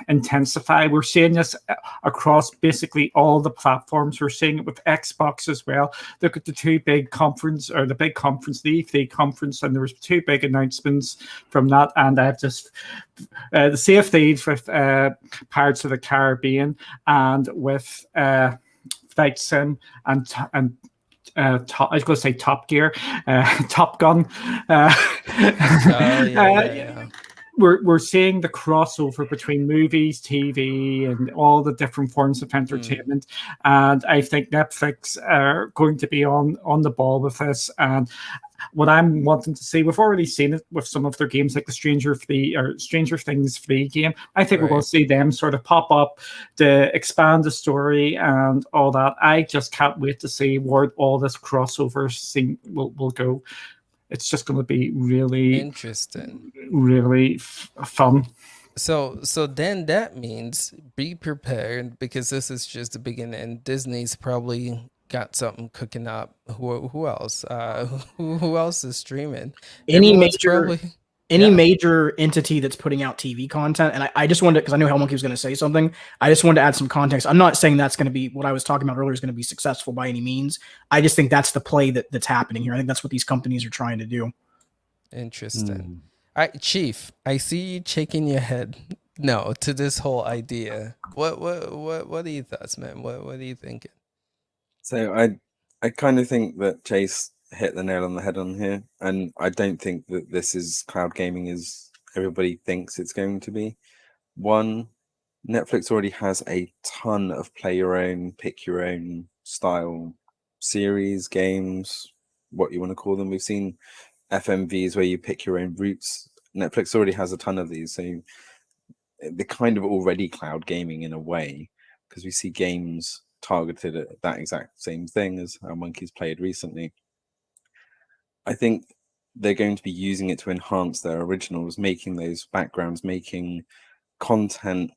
intensify. We're seeing this across basically all the platforms. We're seeing it with Xbox as well. Look at the big conference, the E3 conference, and there was 2 big announcements from that. And I've just the Sea of Thieves with Pirates of the Caribbean, and with Flight Sim and I was going to say Top Gear, Top Gun. We're seeing the crossover between movies, TV, and all the different forms of entertainment. And I think Netflix are going to be on the ball with this. And what I'm wanting to see, we've already seen it with some of their games, like the Stranger Things 3 game. I think we're going to see them sort of pop up to expand the story and all that. I just can't wait to see where all this crossover scene will go. It's just going to be really interesting, really fun. So then that means be prepared, because this is just the beginning, and Disney's probably got something cooking up. Who else? Who else is streaming? Any major entity that's putting out TV content. And I just wanted to, because I knew Hellmonkey was going to say something, I just wanted to add some context. I'm not saying that's going to be what I was talking about earlier is going to be successful by any means. I just think that's the play that's happening here. I think that's what these companies are trying to do. Interesting. All right, Chief, I see you shaking your head no to this whole idea. What are your thoughts, man? What are you thinking? So I kind of think that Chase hit the nail on the head on here, and I don't think that this is cloud gaming as everybody thinks it's going to be. One, Netflix already has a ton of play your own, pick your own style series, games, what you want to call them. We've seen FMVs where you pick your own routes. Netflix already has a ton of these, so they're kind of already cloud gaming in a way, because we see games targeted at that exact same thing as our Monkeys played recently. I think they're going to be using it to enhance their originals, making those backgrounds, making content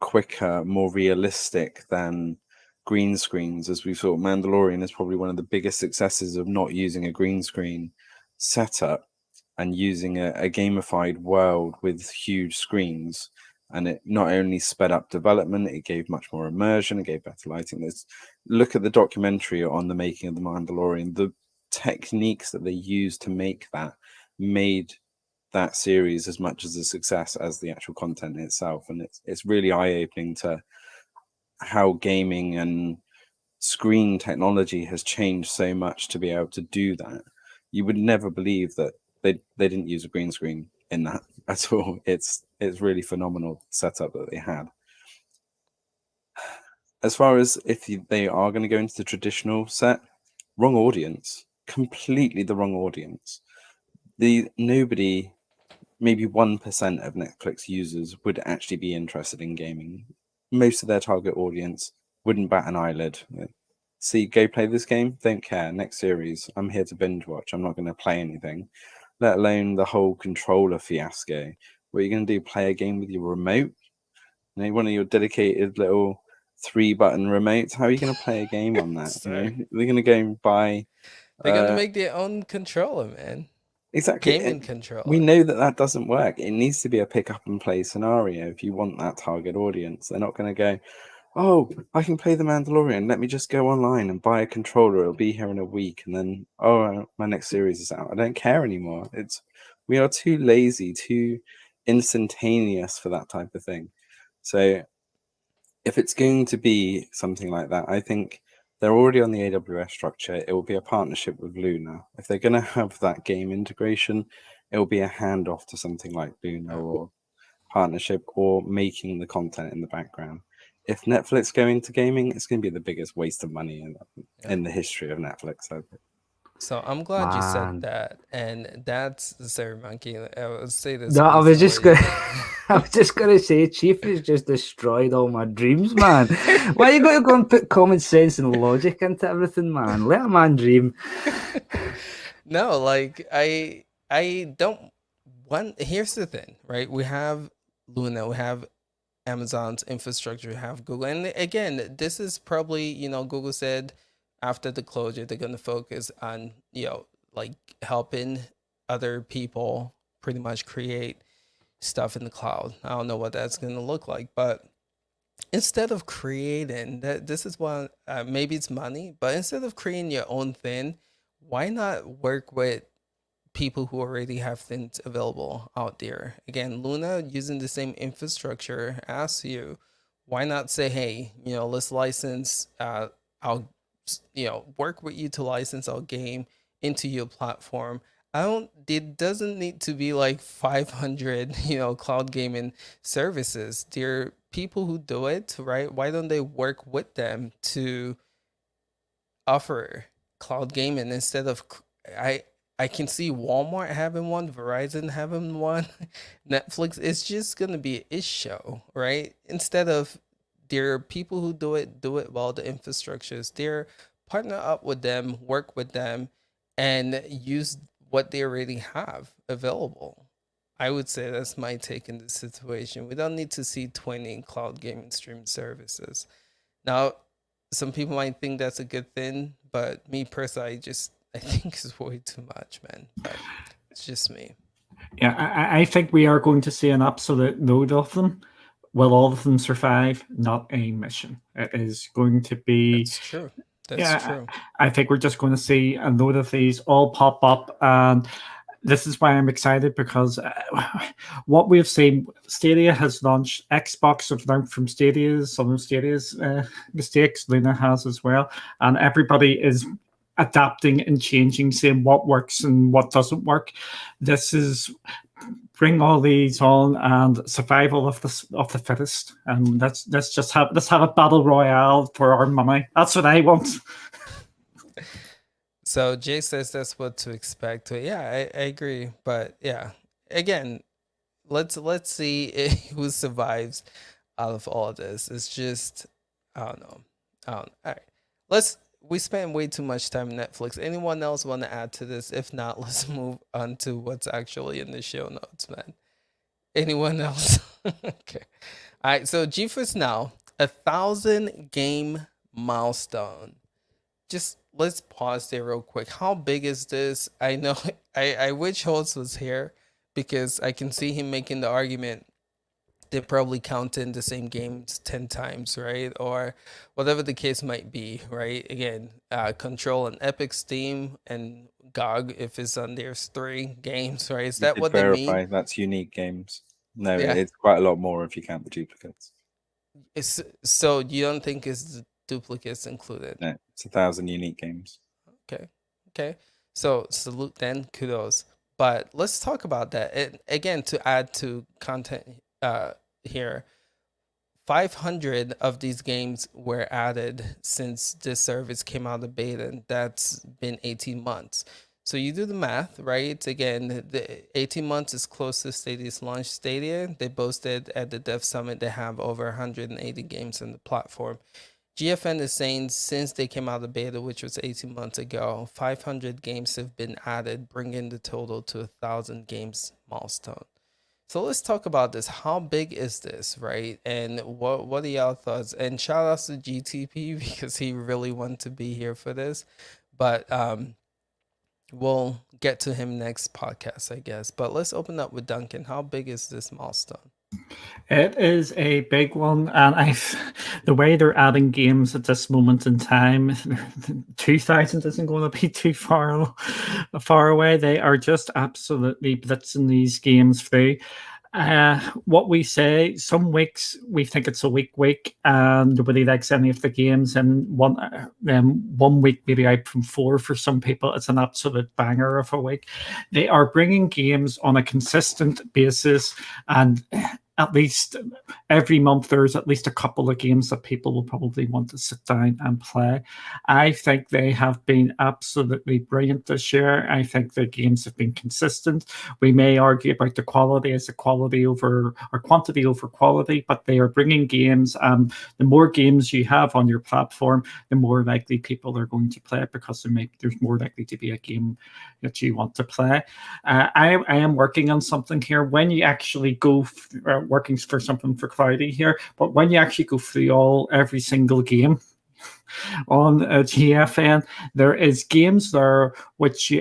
quicker, more realistic than green screens. As we saw, Mandalorian is probably one of the biggest successes of not using a green screen setup and using a gamified world with huge screens. And it not only sped up development, it gave much more immersion, it gave better lighting. Look at the documentary on the making of the Mandalorian. The techniques that they used to make that made that series as much as a success as the actual content itself. And it's really eye-opening to how gaming and screen technology has changed so much to be able to do that. You would never believe that they didn't use a green screen in that at all. It's really phenomenal setup that they had. As far as if they are going to go into the traditional set, wrong audience, completely the wrong audience. Nobody, maybe 1% of Netflix users would actually be interested in gaming. Most of their target audience wouldn't bat an eyelid. See, go play this game, don't care. Next series, I'm here to binge watch. I'm not going to play anything, let alone the whole controller fiasco. What are you going to do? Play a game with your remote? You know, one of your dedicated little 3-button remotes. How are you going to play a game on that? You know, they're going to go and buy. They're gonna make their own controller, man. Exactly. Gaming controller. We know that doesn't work. It needs to be a pick up and play scenario if you want that target audience. They're not going to go, oh, I can play The Mandalorian. Let me just go online and buy a controller. It'll be here in a week. And then, oh, my next series is out. I don't care anymore. We are too lazy, too instantaneous for that type of thing. So if it's going to be something like that, I think they're already on the AWS structure. It will be a partnership with Luna. If they're going to have that game integration, it will be a handoff to something like Luna or partnership or making the content in the background. If Netflix go into gaming, it's going to be the biggest waste of money in the history of Netflix. So I'm glad you said that, and that's sorry, Monkey. I would say this. No, I was just gonna say, Chief has just destroyed all my dreams, man. Why you got to go and put common sense and logic into everything, man? Let a man dream. No, like I don't want. Here's the thing, right? We have Luna, we have Amazon's infrastructure, we have Google, and again, this is probably Google said, after the closure, they're going to focus on, like helping other people pretty much create stuff in the cloud. I don't know what that's going to look like, but instead of creating that, this is one, maybe it's money, but instead of creating your own thing, why not work with people who already have things available out there? Again, Luna using the same infrastructure as you. Why not say, hey, let's license, I'll work with you to license our game into your platform. It doesn't need to be like 500, cloud gaming services. There are people who do it, right? Why don't they work with them to offer cloud gaming instead of, I can see Walmart having one, Verizon having one, Netflix. It's just going to be an issue, right? Instead of, there are people who do it well, the infrastructures there, partner up with them, work with them, and use what they already have available. I would say that's my take in this situation. We don't need to see 20 cloud gaming stream services. Now, some people might think that's a good thing, but me personally, I think it's way too much, man. But it's just me. Yeah, I think we are going to see an absolute load of them. Will all of them survive? Not a mission. It is going to be... That's true. That's true. I think we're just going to see a load of these all pop up. And this is why I'm excited, because what we've seen, Stadia has launched, Xbox have learned from some of Stadia's mistakes, Luna has as well. And everybody is adapting and changing, saying what works and what doesn't work. This is bring all these on and survival of the fittest, and let's have a battle royale for our money. That's what I want. So Jay says that's what to expect. Yeah, I agree, but yeah, again, let's see who survives out of all of this. It's just I don't know. All right, we spent way too much time on Netflix. Anyone else want to add to this? If not, let's move on to what's actually in the show notes, man. Anyone else? Okay. All right. So GeForce Now, 1,000 game milestone. Just let's pause there real quick. How big is this? I know I wish Holtz was here because I can see him making the argument they're probably counting the same games 10 times, right? Or whatever the case might be, right? Again, Control and Epic, Steam, and GOG, if it's on there's 3 games, right? Is that what they mean? That's unique games. No, Yeah. it's quite a lot more if you count the duplicates. So you don't think it's the duplicates included? No, it's 1,000 unique games. Okay. So salute then, kudos. But let's talk about that. And again, to add to content here, 500 of these games were added since this service came out of beta, and that's been 18 months. So you do the math, right? Again, the 18 months is close to Stadia's launch. Stadia, they boasted at the Dev Summit they have over 180 games on the platform. GFN is saying since they came out of beta, which was 18 months ago, 500 games have been added, bringing the total to 1,000 games milestone. So let's talk about this. How big is this, right? And what are y'all thoughts? And shout outs to GTP because he really wanted to be here for this. But we'll get to him next podcast, I guess. But let's open up with Duncan. How big is this milestone? It is a big one, and the way they're adding games at this moment in time, 2,000 isn't going to be too far away. They are just absolutely blitzing these games through. What we say, some weeks we think it's a week, and nobody likes any of the games, and one week maybe out from 4 for some people. It's an absolute banger of a week. They are bringing games on a consistent basis, and at least every month there's at least a couple of games that people will probably want to sit down and play. I think they have been absolutely brilliant this year. I think the games have been consistent. We may argue about the quality as a quality over or quantity over quality, but they are bringing games. The more games you have on your platform, the more likely people are going to play it because there's more likely to be a game that you want to play. I am working on something here. When you actually go working for something for Cloudy here, but when you actually go through every single game on GFN, there is games there which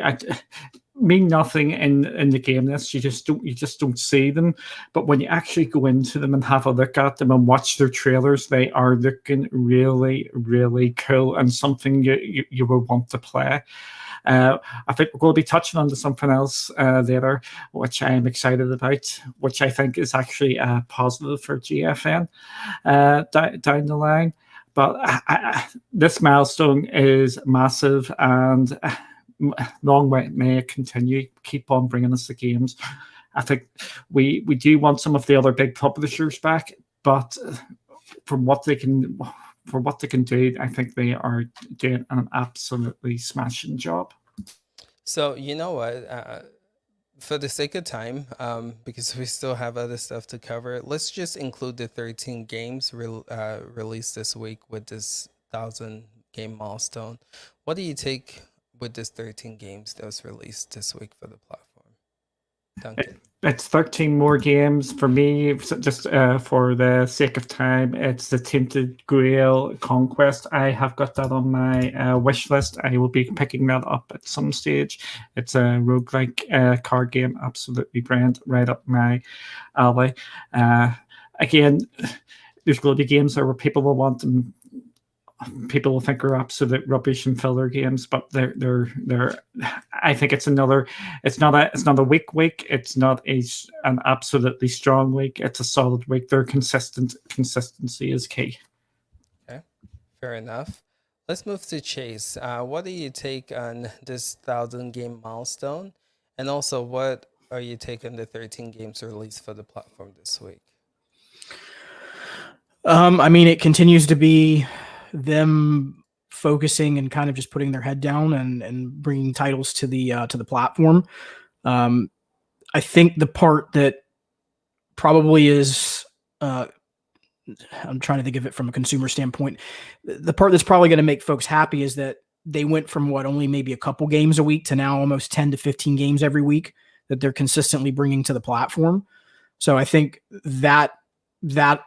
mean nothing in the game list. You just don't see them, but when you actually go into them and have a look at them and watch their trailers, they are looking really, really cool and something you will want to play. I think we're going to be touching on something else later, which I am excited about, which I think is actually a positive for GFN down the line. But this milestone is massive, and long may it continue. Keep on bringing us the games. I think we do want some of the other big publishers back, but from what they can. For what they can do, I think they are doing an absolutely smashing job. So you know what? For the sake of time, because we still have other stuff to cover, let's just include the 13 games released this week with this 1,000 game milestone. What do you take with this 13 games that was released this week for the platform? Duncan. It's 13 more games for me, just for the sake of time. It's the Tainted Grail Conquest. I have got that on my wish list. I will be picking that up at some stage. It's a roguelike card game, absolutely brilliant, right up my alley. Again, there's going to be games there where people will want them. People will think are absolute rubbish and filler games, but they're. I think it's not a weak week. It's not an absolutely strong week. It's a solid week. They're consistent. Consistency is key. Okay, fair enough. let's move to Chase. What do you take on this 1,000-game milestone? And also, what are you taking the 13 games released for the platform this week? I mean, it continues to be them focusing and kind of just putting their head down and bringing titles to the platform. I think the part that probably is, I'm trying to think of it from a consumer standpoint. The part that's probably going to make folks happy is that they went from only maybe a couple games a week to now almost 10 to 15 games every week that they're consistently bringing to the platform. So I think that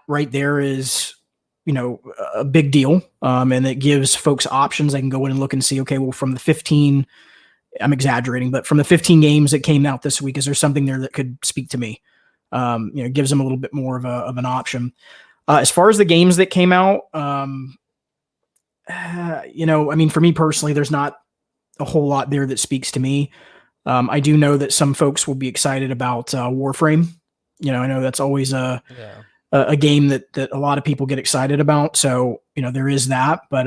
right there is, a big deal. And it gives folks options. They can go in and look and see, okay, well, from the 15, I'm exaggerating, but from the 15 games that came out this week, is there something there that could speak to me? It gives them a little bit more of an option. As far as the games that came out, I mean, for me personally, there's not a whole lot there that speaks to me. I do know that some folks will be excited about Warframe. I know that's always a game that a lot of people get excited about. So, there is that. But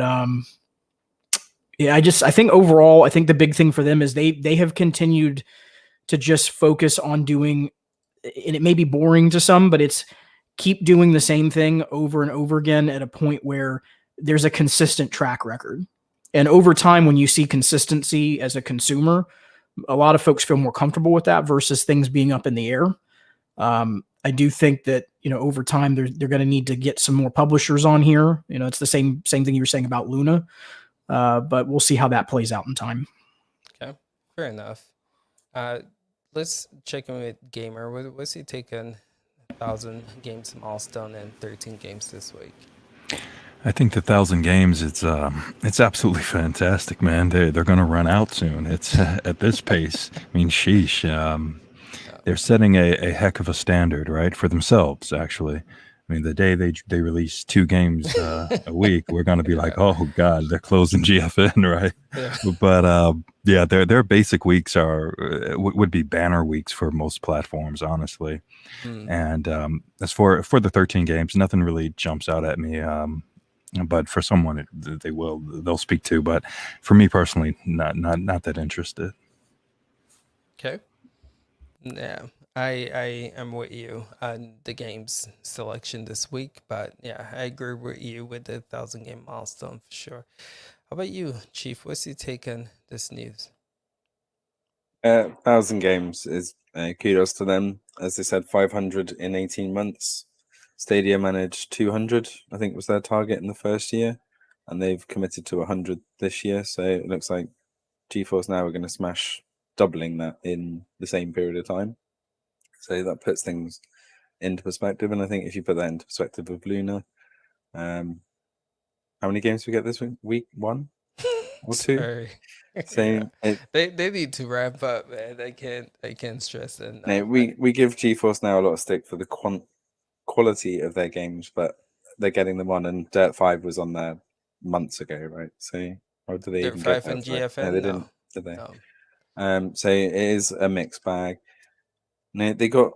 yeah, I think overall, I think the big thing for them is they have continued to just focus on doing, and it may be boring to some, but it's keep doing the same thing over and over again at a point where there's a consistent track record. And over time, when you see consistency as a consumer, a lot of folks feel more comfortable with that versus things being up in the air. I do think that, over time, they're going to need to get some more publishers on here. It's the same thing you were saying about Luna. But we'll see how that plays out in time. Okay, fair enough. Let's check in with Gamer. What's he taking 1,000 games milestone and 13 games this week? I think the 1,000 games, it's absolutely fantastic, man. They're going to run out soon. It's at this pace. I mean, sheesh. They're setting a heck of a standard, right, for themselves. Actually, I mean, the day they release 2 games a week, we're going to be like, oh god, they're closing GFN, right? Yeah. But yeah, their basic weeks would be banner weeks for most platforms, honestly. And as for the 13 games, nothing really jumps out at me. But for someone, they'll speak to. But for me personally, not that interested. Okay. Yeah, I am with you on the games selection this week, but yeah, I agree with you with the 1,000 game milestone for sure. How about you, Chief? What's your take on this news? 1,000 games is kudos to them. As they said, 500 in 18 months. Stadia managed 200, I think was their target in the first year, and they've committed to 100 this year. So it looks like GeForce Now are going to smash doubling that in the same period of time. So that puts things into perspective. And I think if you put that into perspective with Luna, how many games do we get this week? 1 or 2? Sorry. So yeah. They need to ramp up, man. I can't stress it. No, we give GeForce Now a lot of stick for the quality of their games, but they're getting them on, and Dirt 5 was on there months ago, right? So how do they Dirt even 5 get and that? GFN? No, they didn't, did they? No. So it is a mixed bag. No, they got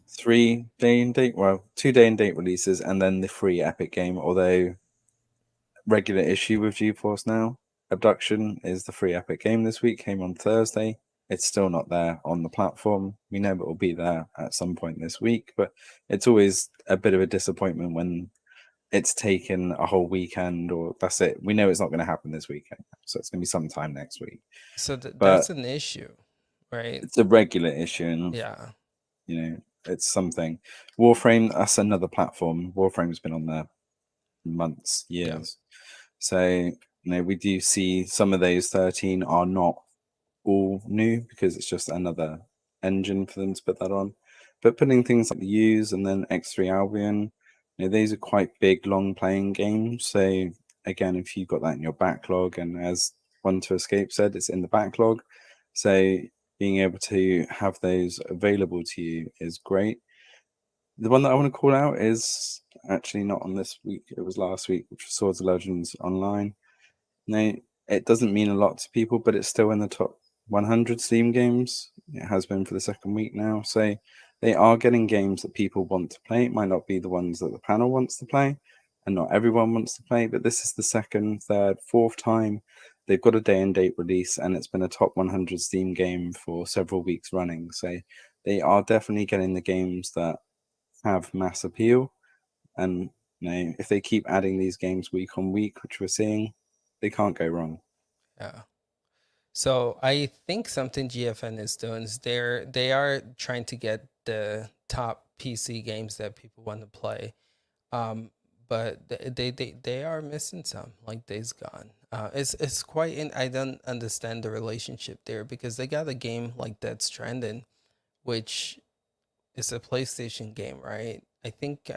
3 day and date, 2 day and date releases, and then the free Epic game. Although regular issue with GeForce Now, Abduction is the free Epic game this week. Came on Thursday. It's still not there on the platform. We know it will be there at some point this week, but it's always a bit of a disappointment when it's taken a whole weekend, or that's it. We know it's not going to happen this weekend, so it's going to be sometime next week. So that's an issue, right? It's a regular issue, and yeah, it's something. Warframe, that's another platform. Warframe's been on there months, years. So we do see some of those 13 are not all new because it's just another engine for them to put that on. But putting things like the U's and then X3 Albion, these are quite big, long playing games. So again, if you've got that in your backlog, and as One to Escape said, it's in the backlog. So being able to have those available to you is great. The one that I want to call out is actually not on this week. It was last week, which was Swords of Legends Online. No, it doesn't mean a lot to people, but it's still in the top 100 Steam games. It has been for the second week now. So they are getting games that people want to play. It might not be the ones that the panel wants to play, and not everyone wants to play. But this is the second, third, fourth time they've got a day and date release, and it's been a top 100 Steam game for several weeks running. So they are definitely getting the games that have mass appeal. And if they keep adding these games week on week, which we're seeing, they can't go wrong. Yeah. So I think something GFN is doing is they are trying to get the top PC games that people want to play, but they are missing some, like Days Gone. It's quite I don't understand the relationship there, because they got a game like Dead Stranding, which is a PlayStation game, right? I think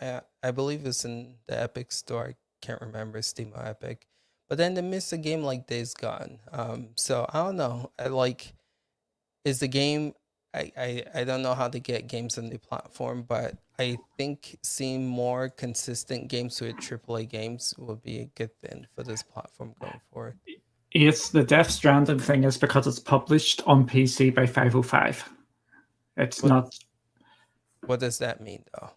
I believe it's in the Epic Store. I can't remember, Steam or Epic. But then they miss a game like Days Gone. So I don't know. Is the game? I don't know how to get games on the platform, but I think seeing more consistent games with AAA games would be a good thing for this platform going forward. Yes, the Death Stranding thing is because it's published on PC by 505. It's not. What does that mean, though?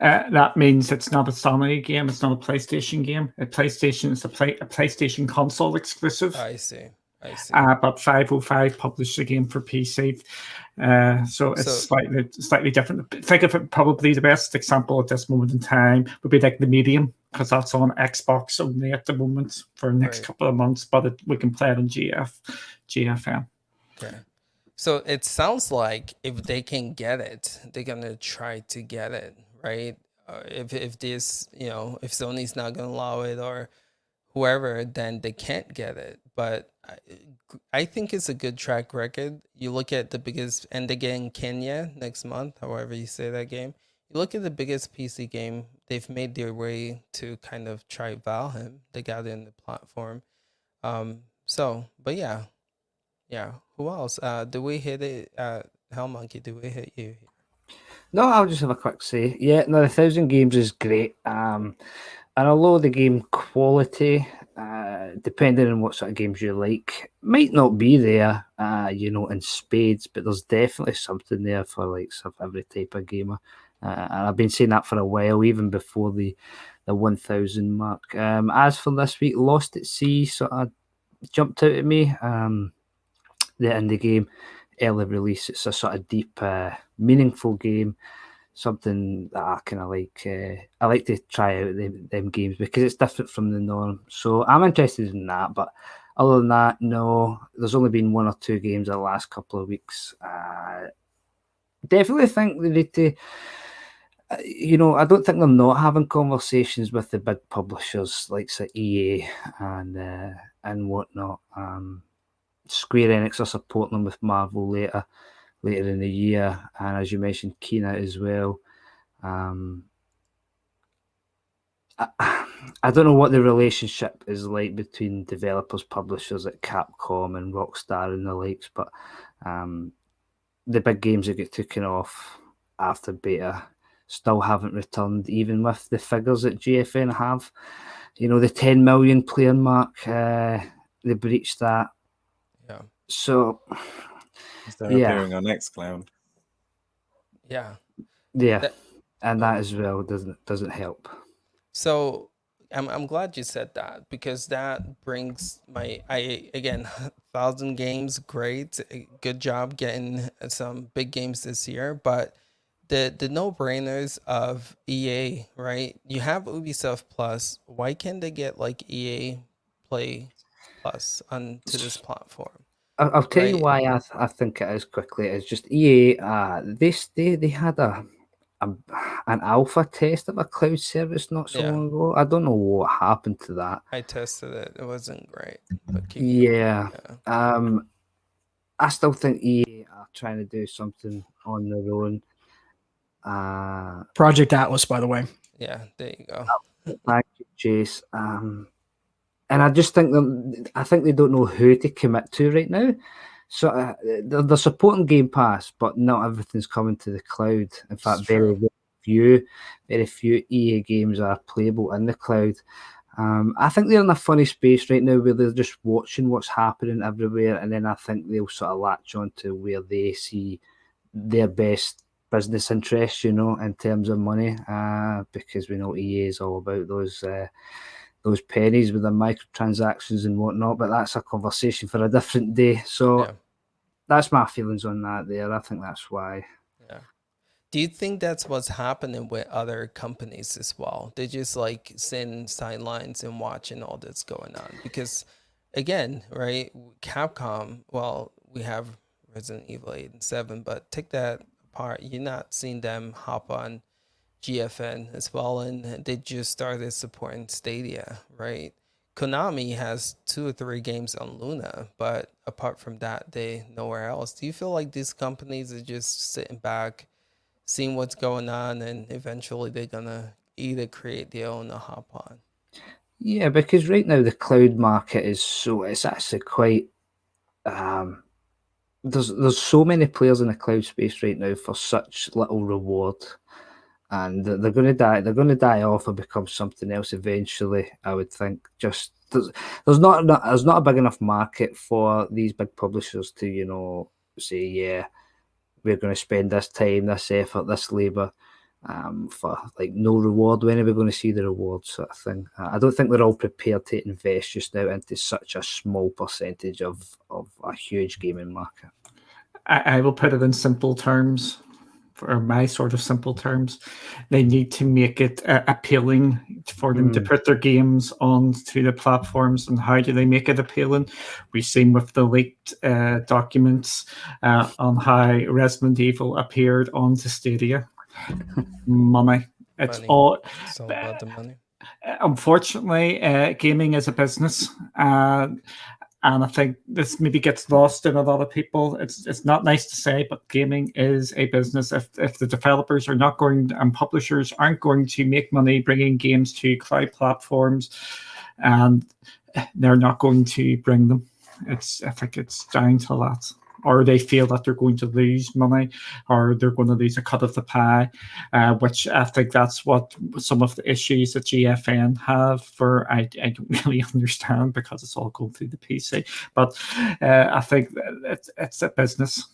That means it's not a Sony game. It's not a PlayStation game. PlayStation is a PlayStation console exclusive. I see. But 505 published the game for PC, so it's slightly different. Think of it, probably the best example at this moment in time would be like The Medium, because that's on Xbox only at the moment for the next couple of months, but we can play it on GFN. Okay. So it sounds like if they can get it, they're gonna try to get it, right? If this, if Sony's not gonna allow it or whoever, then they can't get it. But I think it's a good track record. You look at the biggest, and they get in Kenya next month, however you say that game. You look at the biggest PC game, they've made their way to kind of try Valheim. They got it in the platform. But yeah. Who else? Do we hit it? Hell Monkey, do we hit you? No, I'll just have a quick say. Yeah, no, 1,000 games is great. And although the game quality, depending on what sort of games you like, might not be there, in spades, but there's definitely something there for like every type of gamer. And I've been saying that for a while, even before the 1,000 mark. As for this week, Lost at Sea sort of jumped out at me. The indie game, early release. It's a sort of deep, meaningful game. Something that I kind of like. I like to try out them games because it's different from the norm. So I'm interested in that. But other than that, no. There's only been one or two games the last couple of weeks. Definitely think they need to. I don't think they're not having conversations with the big publishers like EA and whatnot. Square Enix are supporting them with Marvel later in the year, and as you mentioned, Keynote as well. I don't know what the relationship is like between developers, publishers at Capcom and Rockstar and the likes, but the big games that get taken off after beta still haven't returned, even with the figures that GFN have. The 10 million player mark, they breached that. Yeah. So they're appearing on xCloud. Yeah. And that as well doesn't help. So I'm glad you said that, because that brings again 1,000 games, great, good job getting some big games this year, but the no-brainers of EA, right? You have Ubisoft Plus. Why can't they get like EA Play Plus onto this platform? I'll tell you why I think it is quickly. It's just EA. They had an alpha test of a cloud service not so long ago. I don't know what happened to that. I tested it. It wasn't great. But I still think EA are trying to do something on their own. Project Atlas, by the way. Yeah, there you go. Thank you, Chase. And I just think they don't know who to commit to right now. So they're supporting Game Pass, but not everything's coming to the cloud. In fact, very few EA games are playable in the cloud. I think they're in a funny space right now where they're just watching what's happening everywhere, and then I think they'll sort of latch on to where they see their best business interests, you know, in terms of money, because we know EA is all about those pennies with the microtransactions and whatnot. But that's a conversation for a different day. So that's my feelings on that there. I think that's why. Yeah. Do you think that's what's happening with other companies as well? They just like sitting sidelines and watching all that's going on? Because again, right, Capcom, well, we have Resident Evil 8 and 7, but take that apart, you're not seeing them hop on GFN as well, and they just started supporting Stadia, right? Konami has 2 or 3 games on Luna, but apart from that, they nowhere else. Do you feel like these companies are just sitting back, seeing what's going on, and eventually they're gonna either create their own or hop on? Yeah, because right now the cloud market it's actually quite there's so many players in the cloud space right now for such little reward, and they're going to die. They're going to die off or become something else eventually. I would think. Just there's not a big enough market for these big publishers to, you know, say, yeah, we're going to spend this time, this effort, this labor, for like no reward. When are we going to see the reward, sort of thing? I don't think they're all prepared to invest just now into such a small percentage of a huge gaming market. I will put it in simple terms, or my sort of simple terms. They need to make it appealing for them to put their games onto the platforms. And how do they make it appealing? We've seen with the leaked documents on how Resident Evil appeared onto Stadia. Money. It's all about the money. Unfortunately, gaming is a business. And I think this maybe gets lost in a lot of people. It's not nice to say, but gaming is a business. If the developers are not going and publishers aren't going to make money bringing games to cloud platforms, and they're not going to bring them, I think it's down to that. Or they feel that they're going to lose money, or they're going to lose a cut of the pie, which I think that's what some of the issues that GFN have for. I don't really understand because it's all going through the PC, but I think it's a business.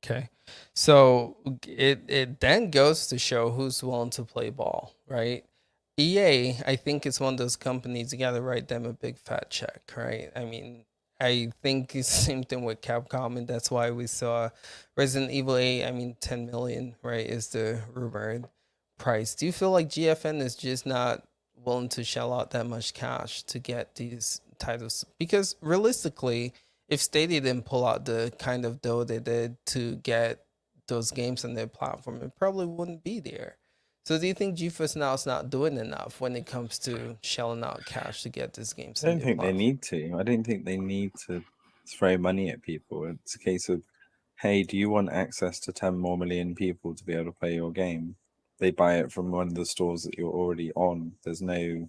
Okay, so it then goes to show who's willing to play ball, right? EA, I think, is one of those companies, you got to write them a big fat check, right? I mean, I think it's the same thing with Capcom, and that's why we saw Resident Evil 8, 10 million, right, is the rumored price. Do you feel like GFN is just not willing to shell out that much cash to get these titles? Because realistically, if Stadia didn't pull out the kind of dough they did to get those games on their platform, it probably wouldn't be there. So do you think GeForce Now is not doing enough when it comes to shelling out cash to get these games? I don't think they need to. I don't think they need to throw money at people. It's a case of, hey, do you want access to 10 more million people to be able to play your game? They buy it from one of the stores that you're already on. There's no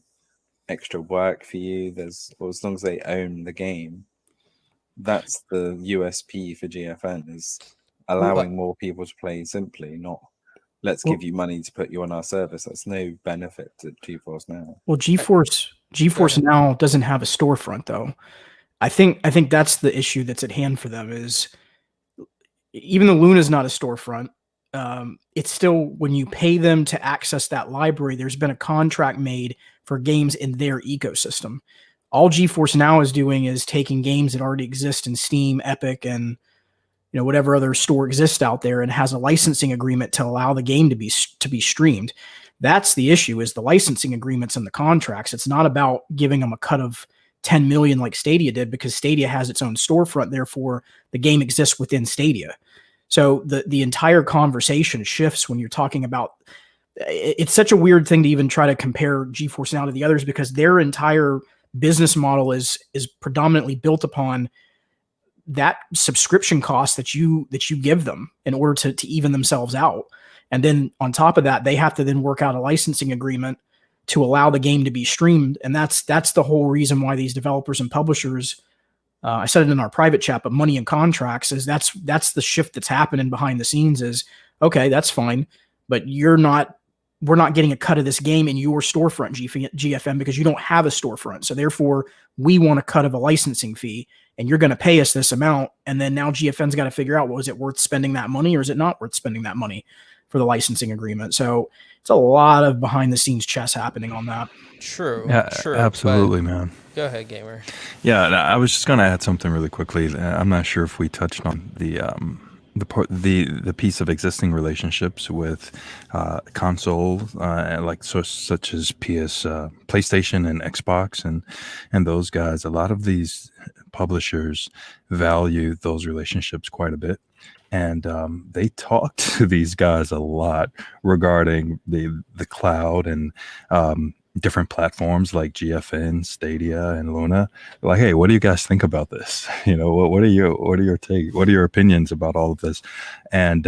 extra work for you. Or as long as they own the game, that's the USP for GFN, is allowing more people to play simply, not let's give you money to put you on our service. That's no benefit to GeForce Now. Well, GeForce Now doesn't have a storefront, though. I think that's the issue that's at hand for them. Is even though Luna's not a storefront, it's still, when you pay them to access that library, there's been a contract made for games in their ecosystem. All GeForce Now is doing is taking games that already exist in Steam, Epic, and whatever other store exists out there, and has a licensing agreement to allow the game to be streamed. That's the issue, is the licensing agreements and the contracts. It's not about giving them a cut of 10 million like Stadia did, because Stadia has its own storefront. Therefore, the game exists within Stadia. So the entire conversation shifts when you're talking about. It's such a weird thing to even try to compare GeForce Now to the others, because their entire business model is predominantly built upon that subscription cost that you give them in order to even themselves out. And then on top of that, they have to then work out a licensing agreement to allow the game to be streamed. And that's the whole reason why these developers and publishers, I said it in our private chat, but money and contracts, is that's the shift that's happening behind the scenes. Is, okay, that's fine, but we're not getting a cut of this game in your storefront, GFN, because you don't have a storefront. So therefore, we want a cut of a licensing fee, and you're going to pay us this amount. And then now GFN's got to figure out, well, is it worth spending that money, or is it not worth spending that money? for the licensing agreement. So it's a lot of behind the scenes chess happening on that. True. Yeah, True. absolutely, man. Go ahead, gamer. Yeah, I was just going to add something really quickly. I'm not sure if we touched on the piece of existing relationships with consoles, such as PlayStation and Xbox and those guys. A lot of these publishers value those relationships quite a bit. And they talk to these guys a lot regarding the cloud and different platforms like GFN, Stadia, and Luna. Like, hey, what do you guys think about this? What are your opinions about all of this? And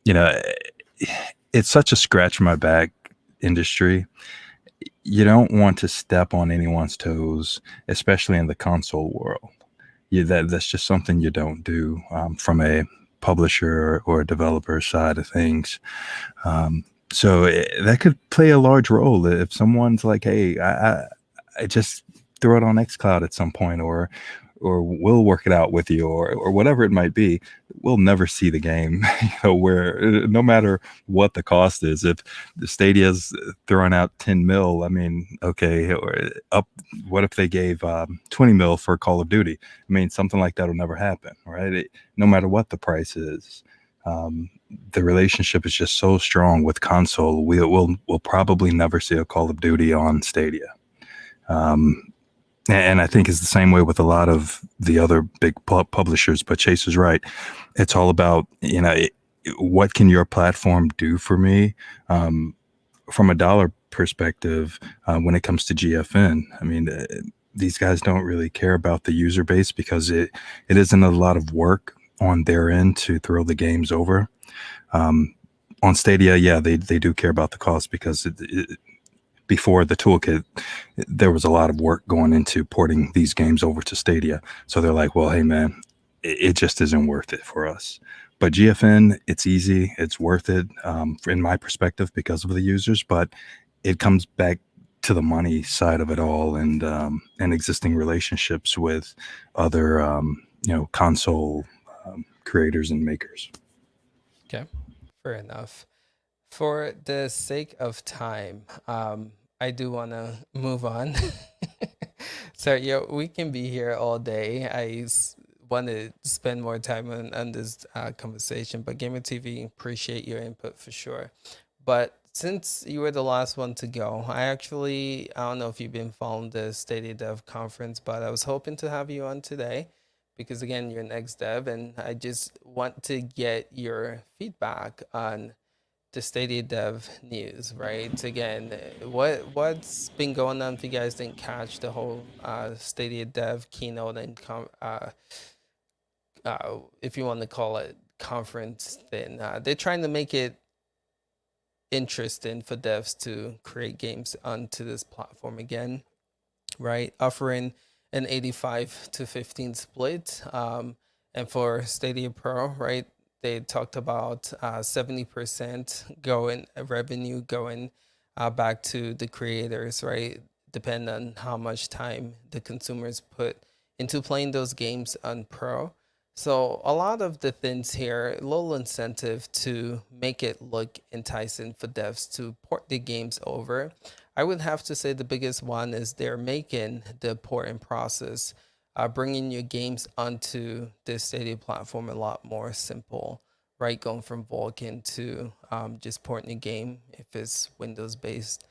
it's such a scratch my back industry. You don't want to step on anyone's toes, especially in the console world. That's just something you don't do from a publisher or a developer side of things. So that could play a large role if someone's like, hey, I just throw it on xCloud at some point, or we'll work it out with you, or whatever it might be. We'll never see the game, where no matter what the cost is, if the Stadia's throwing out 10 mil, I mean, okay, what if they gave 20 mil for Call of Duty? I mean, something like that will never happen, right? No matter what the price is. The relationship is just so strong with console. We'll probably never see a Call of Duty on Stadia. And I think it's the same way with a lot of the other big publishers, but Chase is right. It's all about, what can your platform do for me? From a dollar perspective, when it comes to GFN, I mean, these guys don't really care about the user base because it isn't a lot of work on their end to throw the games over. On Stadia, yeah, they do care about the cost because before the toolkit, there was a lot of work going into porting these games over to Stadia. So they're like, well, hey, man, it just isn't worth it for us. But GFN, it's easy. It's worth it in my perspective because of the users. But it comes back to the money side of it all and existing relationships with other, console creators and makers. Okay, fair enough. For the sake of time, I do want to move on. So, we can be here all day. I want to spend more time on this conversation, but Gamer TV, appreciate your input for sure. But since you were the last one to go, I don't know if you've been following the Stadia Dev conference, but I was hoping to have you on today because, again, you're an ex-dev, and I just want to get your feedback on the Stadia Dev news, right? Again, what's been going on? If you guys didn't catch the whole Stadia Dev keynote and if you want to call it conference, then they're trying to make it interesting for devs to create games onto this platform again, right? Offering an 85-15 split, and for Stadia Pro, right? They talked about 70% revenue going back to the creators, right? Depending on how much time the consumers put into playing those games on Pro. So a lot of the things here, little incentive to make it look enticing for devs to port the games over. I would have to say the biggest one is they're making the porting process, bringing your games onto the Stadia platform a lot more simple, right? Going from Vulkan to just porting a game if it's Windows based.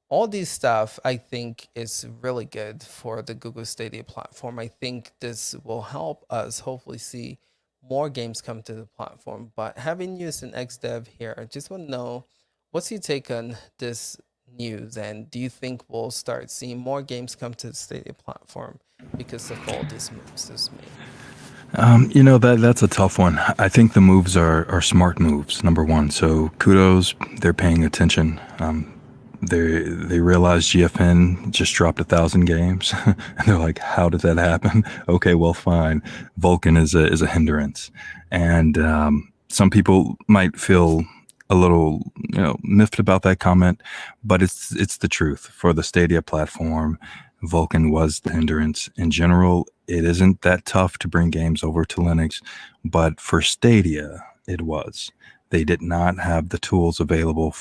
All these stuff I think is really good for the Google Stadia platform. I think this will help us hopefully see more games come to the platform. But having you as an ex-dev here, I just want to know, what's your take on this news? And do you think we'll start seeing more games come to the Stadia platform because of all these moves this made? That's a tough one. I think the moves are smart moves, number one. So kudos, they're paying attention. They realized GFN just dropped 1,000 games, and they're like, "How did that happen?" Okay, well, fine. Vulkan is a hindrance, and some people might feel a little, miffed about that comment, but it's the truth. For the Stadia platform, Vulkan was the hindrance. In general, it isn't that tough to bring games over to Linux, but for Stadia, it was. They did not have the tools available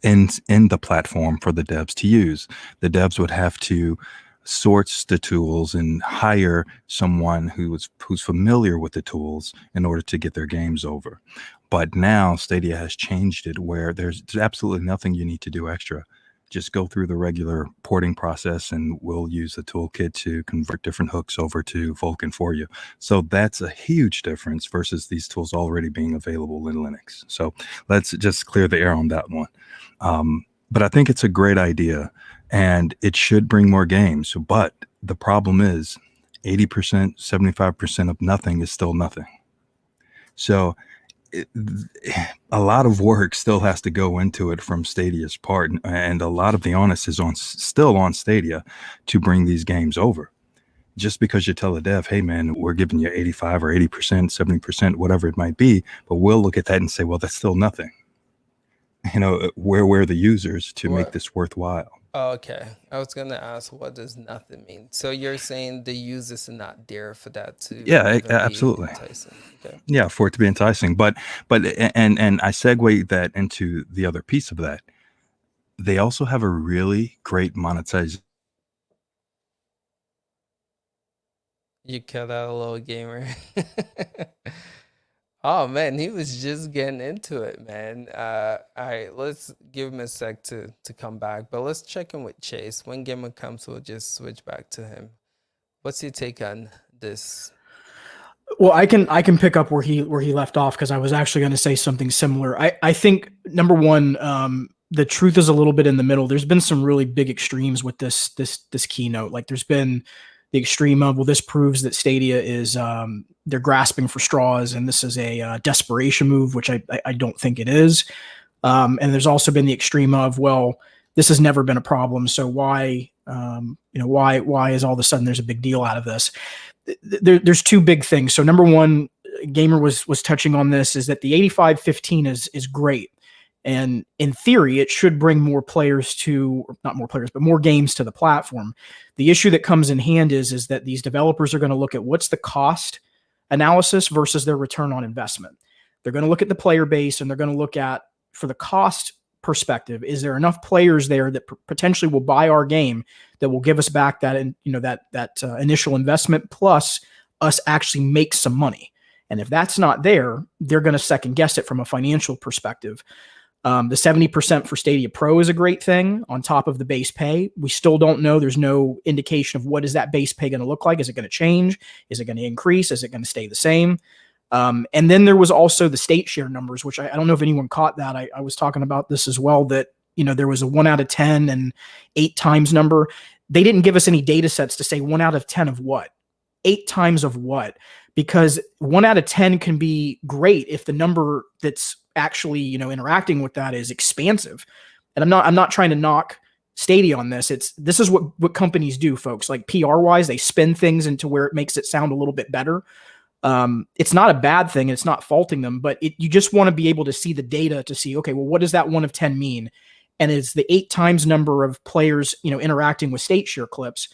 in the platform for the devs to use. The devs would have to source the tools and hire someone who's familiar with the tools in order to get their games over. But now Stadia has changed it where there's absolutely nothing you need to do extra. Just go through the regular porting process and we'll use the toolkit to convert different hooks over to Vulkan for you. So that's a huge difference versus these tools already being available in Linux. So let's just clear the air on that one. But I think it's a great idea and it should bring more games. But the problem is 80%, 75% of nothing is still nothing. So a lot of work still has to go into it from Stadia's part, and a lot of the onus is still on Stadia to bring these games over. Just because you tell a dev, hey man, we're giving you 85 or 80%, 70%, whatever it might be, but we'll look at that and say, well, that's still nothing. Where the users to make this worthwhile. Oh, okay. I was going to ask, what does nothing mean? So you're saying the users are not there for that to absolutely. Okay. Yeah, for it to be enticing. But and I segue that into the other piece of that. They also have a really great monetization. You cut out a little gamer. Oh man, he was just getting into it, man. All right, let's give him a sec to come back, but let's check in with Chase. When Gamer comes, we'll just switch back to him. What's your take on this? Well, I can pick up where he left off because I was actually going to say something similar. I think number one, the truth is a little bit in the middle. There's been some really big extremes with this keynote. Like there's been the extreme of, well, this proves that Stadia is they're grasping for straws, and this is a desperation move, which I don't think it is. And there's also been the extreme of, well, this has never been a problem, so why is all of a sudden there's a big deal out of this? There's two big things. So number one, Gamer was touching on this, is that the 8515 is great. And in theory, it should bring more players not more players, but more games to the platform. The issue that comes in hand is that these developers are going to look at what's the cost analysis versus their return on investment. They're going to look at the player base, and they're going to look at, for the cost perspective, is there enough players there that potentially will buy our game that will give us back that initial investment plus us actually make some money. And if that's not there, they're going to second guess it from a financial perspective. The 70% for Stadia Pro is a great thing on top of the base pay. We still don't know. There's no indication of what is that base pay going to look like. Is it going to change? Is it going to increase? Is it going to stay the same? And then there was also the state share numbers, which I don't know if anyone caught that. I was talking about this as well, that there was a 1 out of 10 and 8 times number. They didn't give us any data sets to say 1 out of 10 of what, 8 times of what, because 1 out of 10 can be great if the number that's actually interacting with that is expansive. And I'm not trying to knock Stadia on this. This is what companies do, folks. Like PR wise, they spin things into where it makes it sound a little bit better. It's not a bad thing. It's not faulting them, but you just want to be able to see the data to see, okay, well, what does that 1 of 10 mean? And it's the 8 times number of players, interacting with state share clips.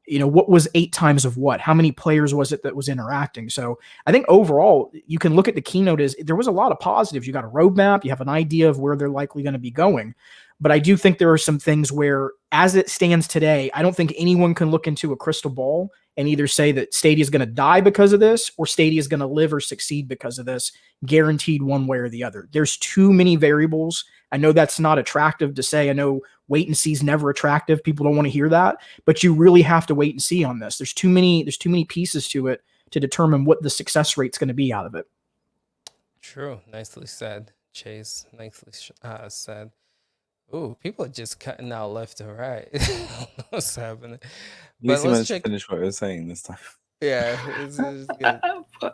What was 8 times of what? How many players was it that was interacting? So I think overall, you can look at the keynote as there was a lot of positives. You got a roadmap, you have an idea of where they're likely going to be going. But I do think there are some things where, as it stands today, I don't think anyone can look into a crystal ball and either say that Stadia is going to die because of this or Stadia is going to live or succeed because of this, guaranteed one way or the other. There's too many variables. I know that's not attractive to say. I know wait and see is never attractive. People don't want to hear that, but you really have to wait and see on this. There's too many pieces to it to determine what the success rate's going to be out of it. True. Nicely said, Chase. Nicely said. Ooh, people are just cutting out left and right. I don't know what's happening. But let's finish what we were saying this time. Yeah, it's good.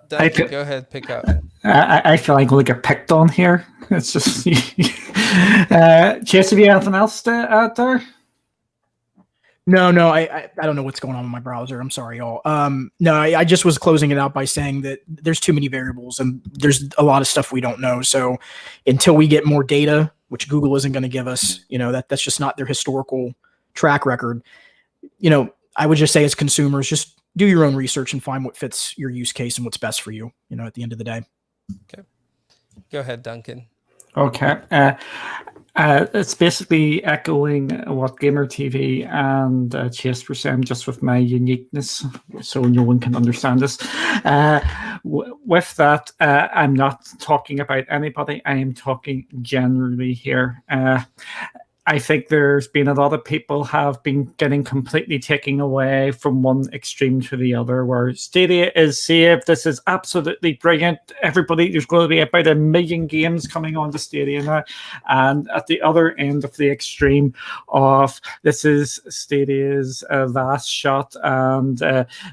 Dante, go ahead, pick up. I feel like we'll get picked on here. It's just Chase, have you anything else to add there? No, I don't know what's going on with my browser. I'm sorry, y'all. No, I just was closing it out by saying that there's too many variables and there's a lot of stuff we don't know. So until we get more data, which Google isn't going to give us, that's just not their historical track record. I would just say as consumers, just do your own research and find what fits your use case and what's best for you, at the end of the day. Okay. Go ahead, Duncan. Okay. It's basically echoing what Gamer TV and Chase were saying, just with my uniqueness, so no one can understand this. With that, I'm not talking about anybody. I am talking generally here. I think there's been a lot of people have been getting completely taken away from one extreme to the other, where Stadia is saved. This is absolutely brilliant. Everybody, there's going to be about 1 million games coming on to Stadia now. And at the other end of the extreme of this is Stadia's last shot, and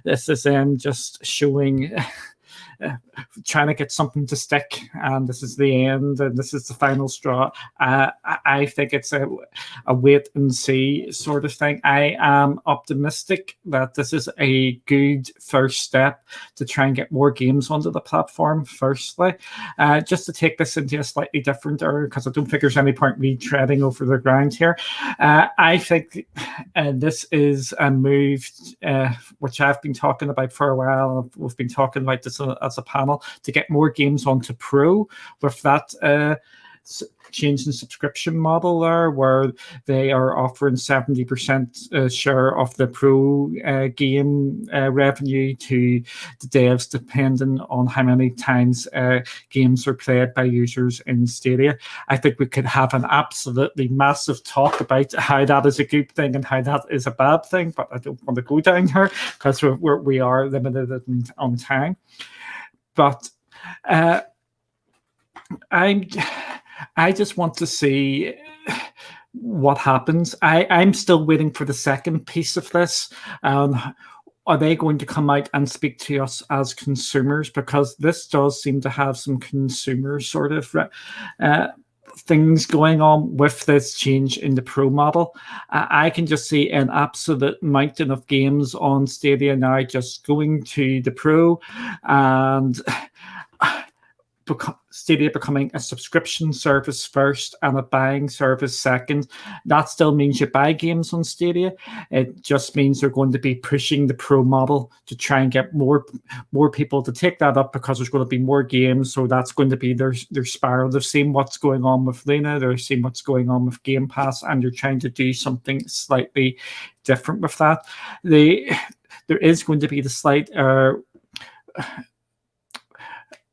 this is them just showing trying to get something to stick, and this is the end, and this is the final straw. I think it's a wait and see sort of thing. I am optimistic that this is a good first step to try and get more games onto the platform. Firstly, just to take this into a slightly different area, because I don't think there's any point me treading over the ground here. I think this is a move which I've been talking about for a while. We've been talking about this as a panel, to get more games onto Pro, with that change in subscription model there, where they are offering 70% share of the Pro game revenue to the devs, depending on how many times games are played by users in Stadia. I think we could have an absolutely massive talk about how that is a good thing and how that is a bad thing, but I don't want to go down here because we are limited on time. But I just want to see what happens. I'm still waiting for the second piece of this. Are they going to come out and speak to us as consumers? Because this does seem to have some consumer sort of things going on with this change in the Pro model. I can just see an absolute mountain of games on Stadia now just going to the Pro, and Stadia becoming a subscription service first and a buying service second. That still means you buy games on Stadia. It just means they're going to be pushing the Pro model to try and get more people to take that up, because there's going to be more games. So that's going to be their spiral. They've seen what's going on with Luna. They're seeing what's going on with Game Pass, and they're trying to do something slightly different with that. There is going to be the slight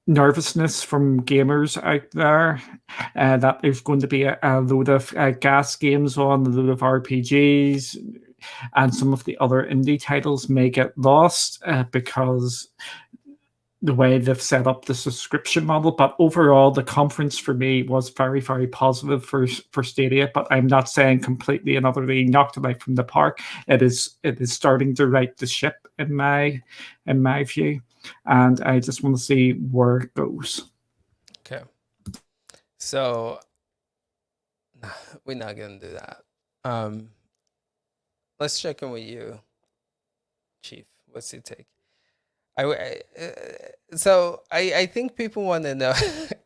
nervousness from gamers out there that there's going to be a load of gas games on, a load of RPGs, and some of the other indie titles may get lost because the way they've set up the subscription model. But overall, the conference for me was very, very positive for Stadia. But I'm not saying completely and utterly knocked it out from the park. It is starting to right the ship in my view. And I just want to see where it goes. Okay. So we're not going to do that. Let's check in with you, Chief. What's your take? I think people want to know.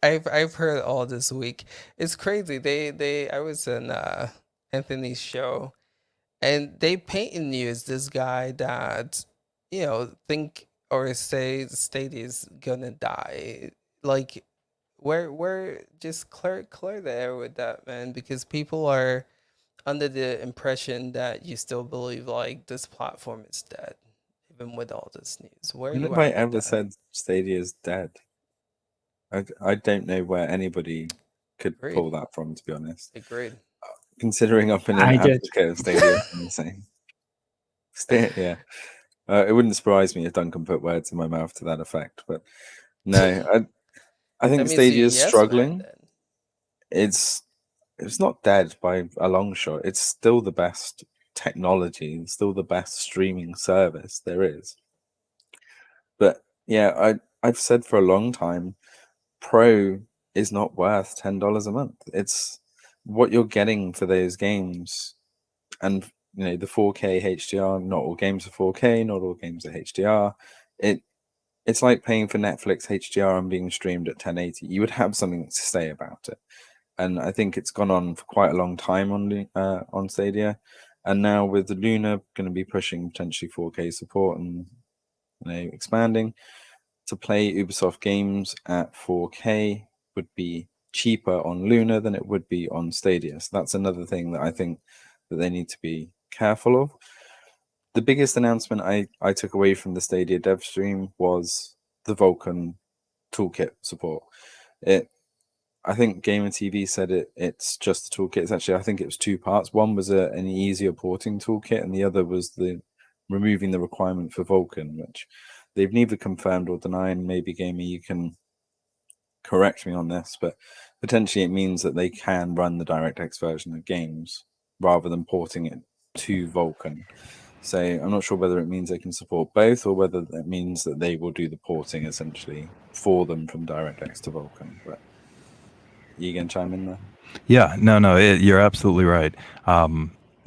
I've heard all this week. It's crazy. I was in Anthony's show, and they painting you as this guy that, think or say Stadia is gonna die. Like, where just clear the air with that, man, because people are under the impression that you still believe like this platform is dead, even with all this news. Where you Nobody ever said Stadia is dead. I don't know where anybody could pull that from, to be honest. Agreed. Considering I've been an advocate of Stadia from the same. Yeah. It wouldn't surprise me if Duncan put words in my mouth to that effect, but no, I think Stadia is struggling. It's not dead by a long shot. It's still the best technology, it's still the best streaming service there is. But yeah, I've said for a long time, Pro is not worth $10 a month. It's what you're getting for those games, and the 4K HDR. Not all games are 4K. Not all games are HDR. It's like paying for Netflix HDR and being streamed at 1080. You would have something to say about it, and I think it's gone on for quite a long time on Stadia, and now with the Luna going to be pushing potentially 4K support and expanding to play Ubisoft games at 4K would be cheaper on Luna than it would be on Stadia. So that's another thing that I think that they need to be careful of. The biggest announcement I took away from the Stadia dev stream was the Vulkan toolkit support. I think Gamer TV said it's just the toolkit. It's actually, I think it was two parts. One was an easier porting toolkit, and the other was the removing the requirement for Vulkan, which they've neither confirmed or denied. Maybe Gamer, you can correct me on this, but potentially it means that they can run the DirectX version of games rather than porting it to Vulkan. So I'm not sure whether it means they can support both or whether that means that they will do the porting essentially for them from DirectX to Vulkan. But you can chime in there. Yeah, no, you're absolutely right.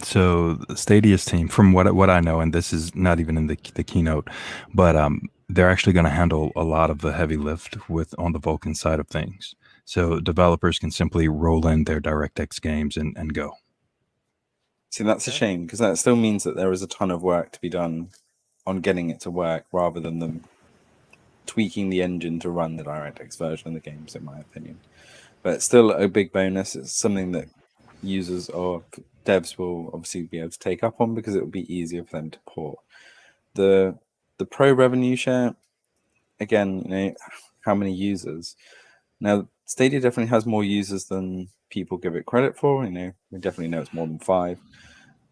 So the Stadia's team, from what I know, and this is not even in the keynote, but they're actually going to handle a lot of the heavy lift on the Vulkan side of things. So developers can simply roll in their DirectX games and go. See, that's a shame, because that still means that there is a ton of work to be done on getting it to work rather than them tweaking the engine to run the DirectX version of the games, in my opinion. But it's still a big bonus. It's something that users or devs will obviously be able to take up on because it will be easier for them to port. The pro revenue share, again, how many users? Now, Stadia definitely has more users than people give it credit for. We definitely know it's more than 5.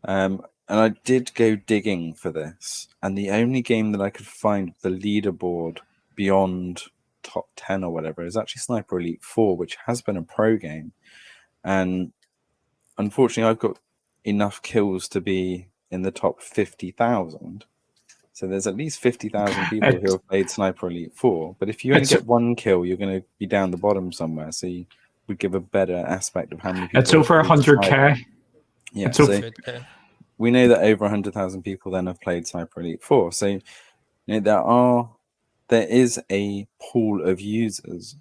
And I did go digging for this, and the only game that I could find the leaderboard beyond top 10 or whatever is actually Sniper Elite 4, which has been a pro game. And unfortunately, I've got enough kills to be in the top 50,000. So there's at least 50,000 people who have played Sniper Elite 4. But if you only get 1 kill, you're going to be down the bottom somewhere. So you would give a better aspect of how many people. It's over 100k. Yeah, so we know that over 100,000 people then have played Sniper Elite 4. So there is a pool of users.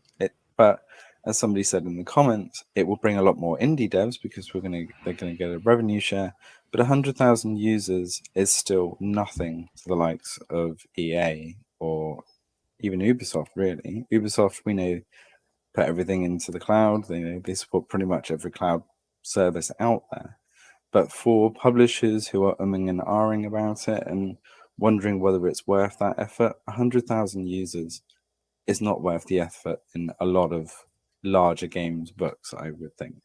But as somebody said in the comments, it will bring a lot more indie devs because they're going to get a revenue share. But 100,000 users is still nothing to the likes of EA or even Ubisoft, really. Ubisoft, we know, put everything into the cloud. They support pretty much every cloud service out there. But for publishers who are umming and ahhing about it and wondering whether it's worth that effort, 100,000 users is not worth the effort in a lot of larger games books, I would think.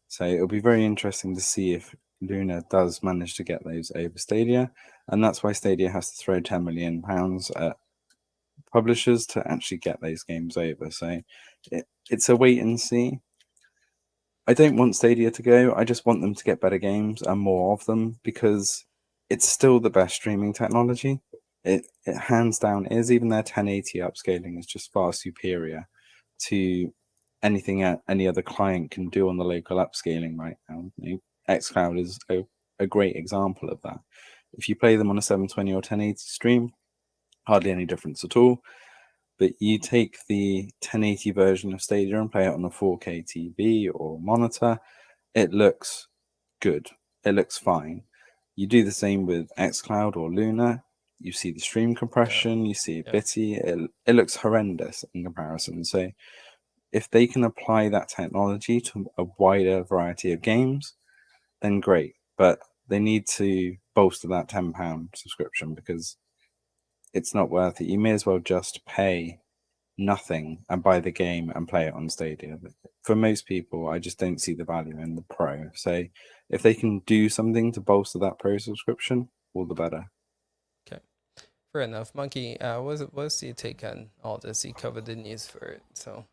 So it'll be very interesting to see if Luna does manage to get those over Stadia, and that's why Stadia has to throw £10 million at publishers to actually get those games over. So it's a wait and see. I don't want Stadia to go. I just want them to get better games and more of them, because it's still the best streaming technology. It hands down is. Even their 1080 upscaling is just far superior to anything any other client can do on the local upscaling right now. xCloud is a great example of that. If you play them on a 720 or 1080 stream, hardly any difference at all. But you take the 1080 version of Stadia and play it on a 4K TV or monitor, it looks good. It looks fine. You do the same with xCloud or Luna. You see the stream compression, you see it bitty. It looks horrendous in comparison. So if they can apply that technology to a wider variety of games, then great. But they need to bolster that £10 subscription, because it's not worth it. You may as well just pay nothing and buy the game and play it on Stadia. For most people, I just don't see the value in the Pro. So if they can do something to bolster that Pro subscription, all the better. Okay, fair enough. Monkey, what's your take on all this? You covered the news for it, so.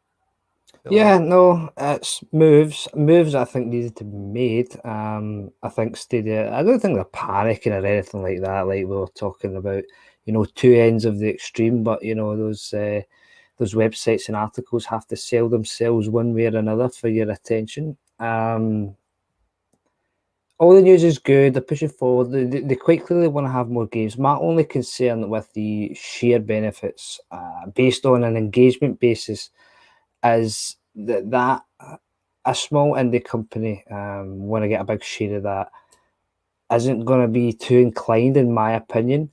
Yeah, no, it's moves I think needed to be made. I think Stadia, I don't think they're panicking or anything like that. Like we were talking about, two ends of the extreme, but those websites and articles have to sell themselves one way or another for your attention. All the news is good. They're pushing forward. They quite clearly want to have more games. My only concern with the sheer benefits based on an engagement basis is that a small indie company want to get a big share of that isn't going to be too inclined, in my opinion.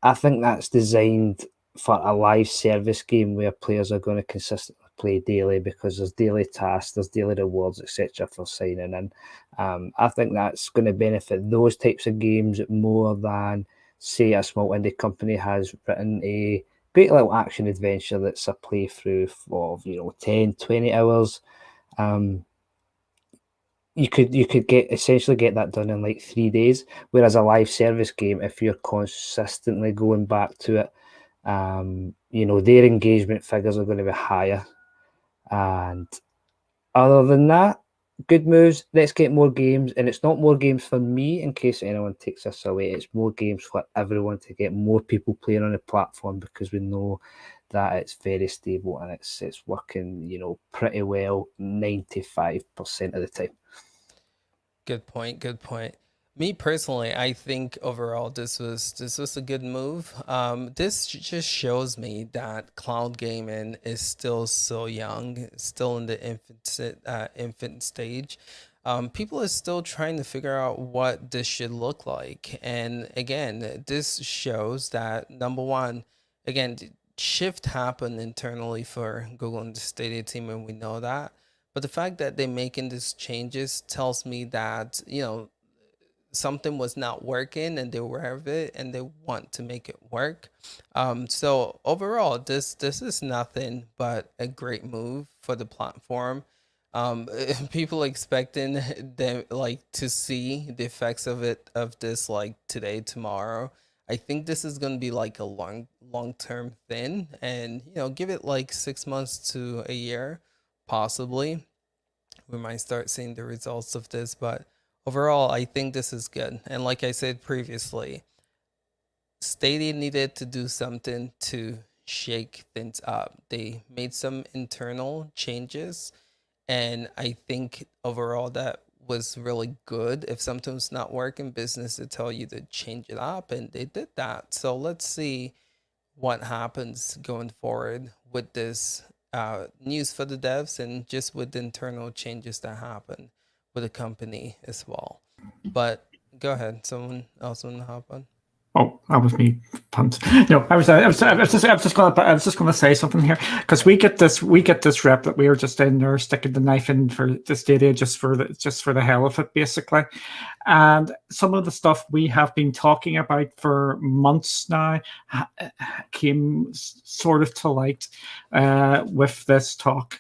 I think that's designed for a live service game where players are going to consistently play daily because there's daily tasks, there's daily rewards, etc. for signing in. I think that's going to benefit those types of games more than, say, a small indie company has written a great little action adventure that's a playthrough of 10, 20 hours. You could essentially get that done in like 3 days, whereas a live service game, if you're consistently going back to it, their engagement figures are going to be higher. And other than that, good moves. Let's get more games, and it's not more games for me in case anyone takes this away. It's more games for everyone to get more people playing on the platform, because we know that it's very stable and it's working, pretty well 95% of the time. Good point. Me personally, I think overall this was a good move. This just shows me that cloud gaming is still so young, still in the infant stage. People are still trying to figure out what this should look like. And again, this shows that, number one, again, shift happened internally for Google and the Stadia team, and we know that. But the fact that they're making these changes tells me that, something was not working and they're aware of it and they want to make it work. So overall, this is nothing but a great move for the platform. People expecting them to see the effects of this today, tomorrow. I think this is going to be like a long-term thing, and give it like 6 months to a year, possibly we might start seeing the results of this. But overall, I think this is good. And like I said previously, Stadia needed to do something to shake things up. They made some internal changes, and I think overall that was really good. If something's not working, business to tell you to change it up, and they did that. So let's see what happens going forward with this news for the devs, and just with the internal changes that happen with the company as well. But go ahead, someone else want to hop on? Oh, that was me, punt. No, I was just gonna say something here, because we get this rep that we are just in there sticking the knife in for the Stadia just for the hell of it, basically. And some of the stuff we have been talking about for months now came sort of to light with this talk.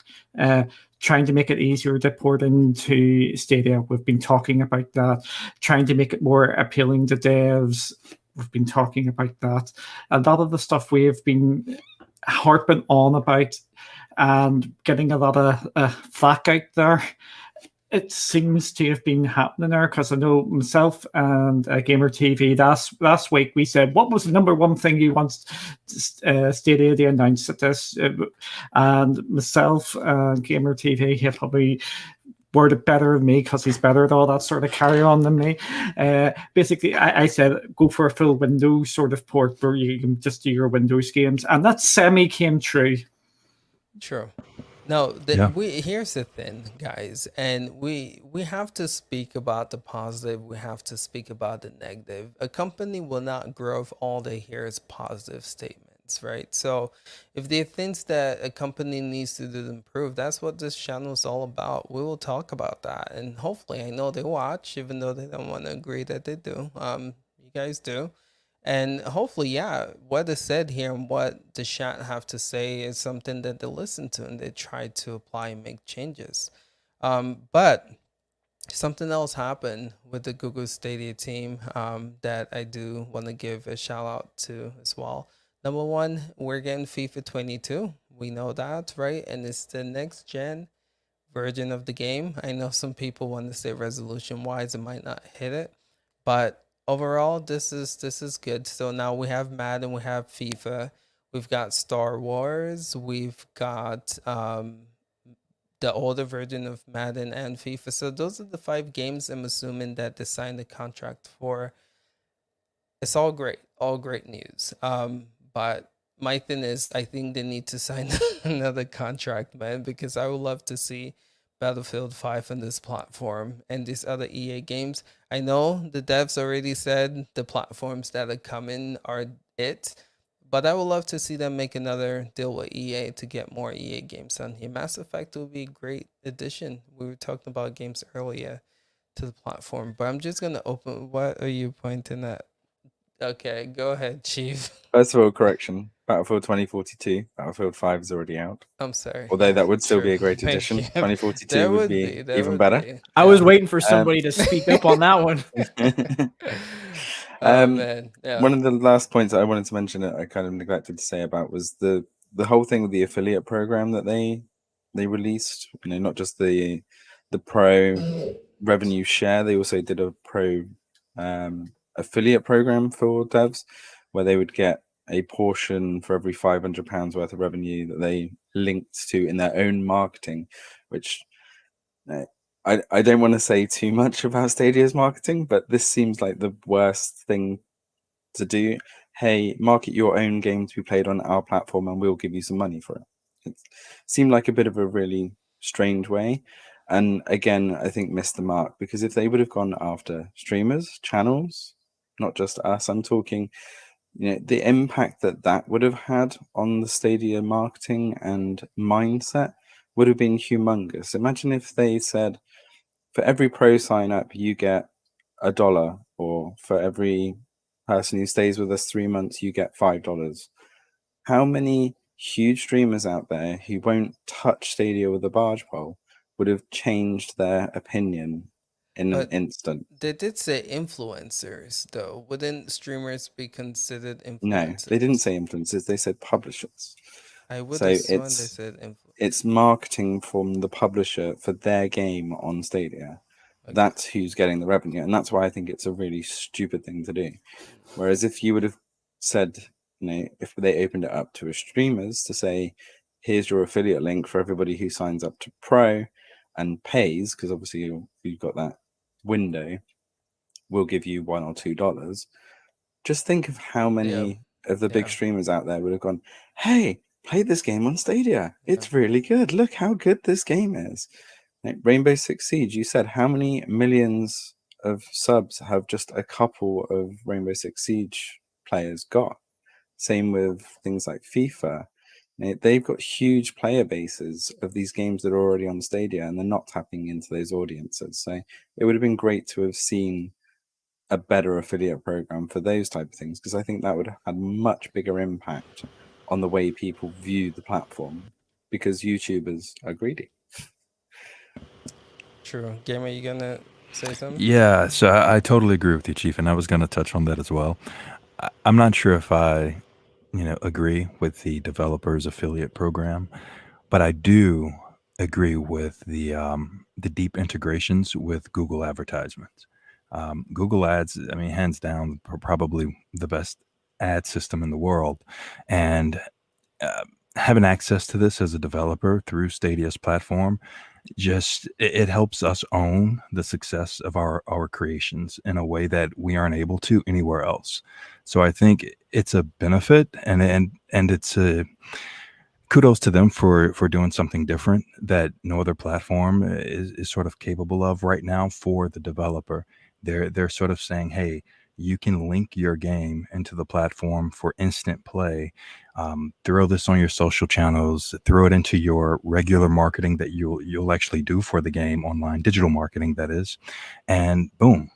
Trying to make it easier to port into Stadia. We've been talking about that. Trying to make it more appealing to devs. We've been talking about that. A lot of the stuff we've been harping on about and getting a lot of flack out there, it seems to have been happening there, because I know myself and Gamer TV last week, we said, what was the number one thing you want Stadia to announce at this? And myself and Gamer TV have probably worded better than me, because he's better at all that sort of carry on than me. Basically, I said go for a full Windows sort of port where you can just do your Windows games, and that semi came true. True. No, here's the thing, guys, and we have to speak about the positive. We have to speak about the negative. A company will not grow if all they hear is positive statements, right? So if there are things that a company needs to do to improve, that's what this channel is all about. We will talk about that, and hopefully, I know they watch, even though they don't want to agree that they do. You guys do. And hopefully, yeah, what is said here and what the chat have to say is something that they listen to and they try to apply and make changes. But something else happened with the Google Stadia team that I do want to give a shout out to as well. Number one, we're getting FIFA 22. We know that, right? And it's the next gen version of the game. I know some people want to say resolution wise, it might not hit it, but overall, this is good. So now we have Madden, we have FIFA, we've got Star Wars, we've got the older version of Madden and FIFA. So those are the 5 games I'm assuming that they signed the contract for. It's all great news. But my thing is, I think they need to sign another contract, man, because I would love to see Battlefield 5 on this platform and these other EA games. I know the devs already said the platforms that are coming are it, But I would love to see them make another deal with EA to get more EA games on here. Mass Effect would be a great addition. We were talking about games earlier to the platform, but I'm just gonna open. What are you pointing at? Okay, go ahead, Chief. First of all, correction. Battlefield 2042. Battlefield 5 is already out. I'm sorry. Although that would still True. be a great Thank addition. you. 2042 There would be there even would better. be. I was Yeah. waiting for somebody to speak up on that one. Oh man, yeah. One of the last points I wanted to mention that I kind of neglected to say about was the whole thing with the affiliate program that they released. You know, not just the pro revenue share. They also did a pro affiliate program for devs where they would get a portion for every £500 worth of revenue that they linked to in their own marketing, which I don't want to say too much about Stadia's marketing, but this seems like the worst thing to do. Hey, market your own game to be played on our platform and we'll give you some money for it. It seemed like a bit of a really strange way. And again, I think missed the mark, because if they would have gone after streamers, channels, not just us, I'm talking, you know, the impact that would have had on the Stadia marketing and mindset would have been humongous. Imagine if they said, for every pro sign up, you get $1, or for every person who stays with us 3 months, you get $5. How many huge streamers out there who won't touch Stadia with a barge pole would have changed their opinion in an instant? They did say influencers, though. Wouldn't streamers be considered influencers? No, they didn't say influencers. They said publishers. I would So have sworn they said influencers. It's marketing from the publisher for their game on Stadia. Okay. That's who's getting the revenue, and that's why I think it's a really stupid thing to do. Whereas if you would have said, you know, if they opened it up to streamers to say, here's your affiliate link for everybody who signs up to Pro and pays, because obviously you've got that window, we'll give you $1 or $2. Just think of how many of the big streamers out there would have gone, hey, play this game on Stadia. It's really good. Look how good this game is. Like Rainbow Six Siege, you said, how many millions of subs have just a couple of Rainbow Six Siege players got? Same with things like FIFA. They've got huge player bases of these games that are already on Stadia, and they're not tapping into those audiences. So it would have been great to have seen a better affiliate program for those type of things, because I think that would have had much bigger impact on the way people view the platform, because YouTubers are greedy. True. Gamer, you gonna say something? Yeah, so I totally agree with you, Chief, and I was going to touch on that as well. I'm not sure if I, agree with the developers affiliate program, but I do agree with the deep integrations with Google advertisements. Google Ads, I mean, hands down, probably the best ad system in the world, and having access to this as a developer through Stadia's platform, just it helps us own the success of our creations in a way that we aren't able to anywhere else. So I think it's a benefit, and it's a kudos to them for doing something different that no other platform is sort of capable of right now for the developer. They're sort of saying, hey, you can link your game into the platform for instant play. Throw this on your social channels, throw it into your regular marketing that you'll actually do for the game, online digital marketing, that is, and boom,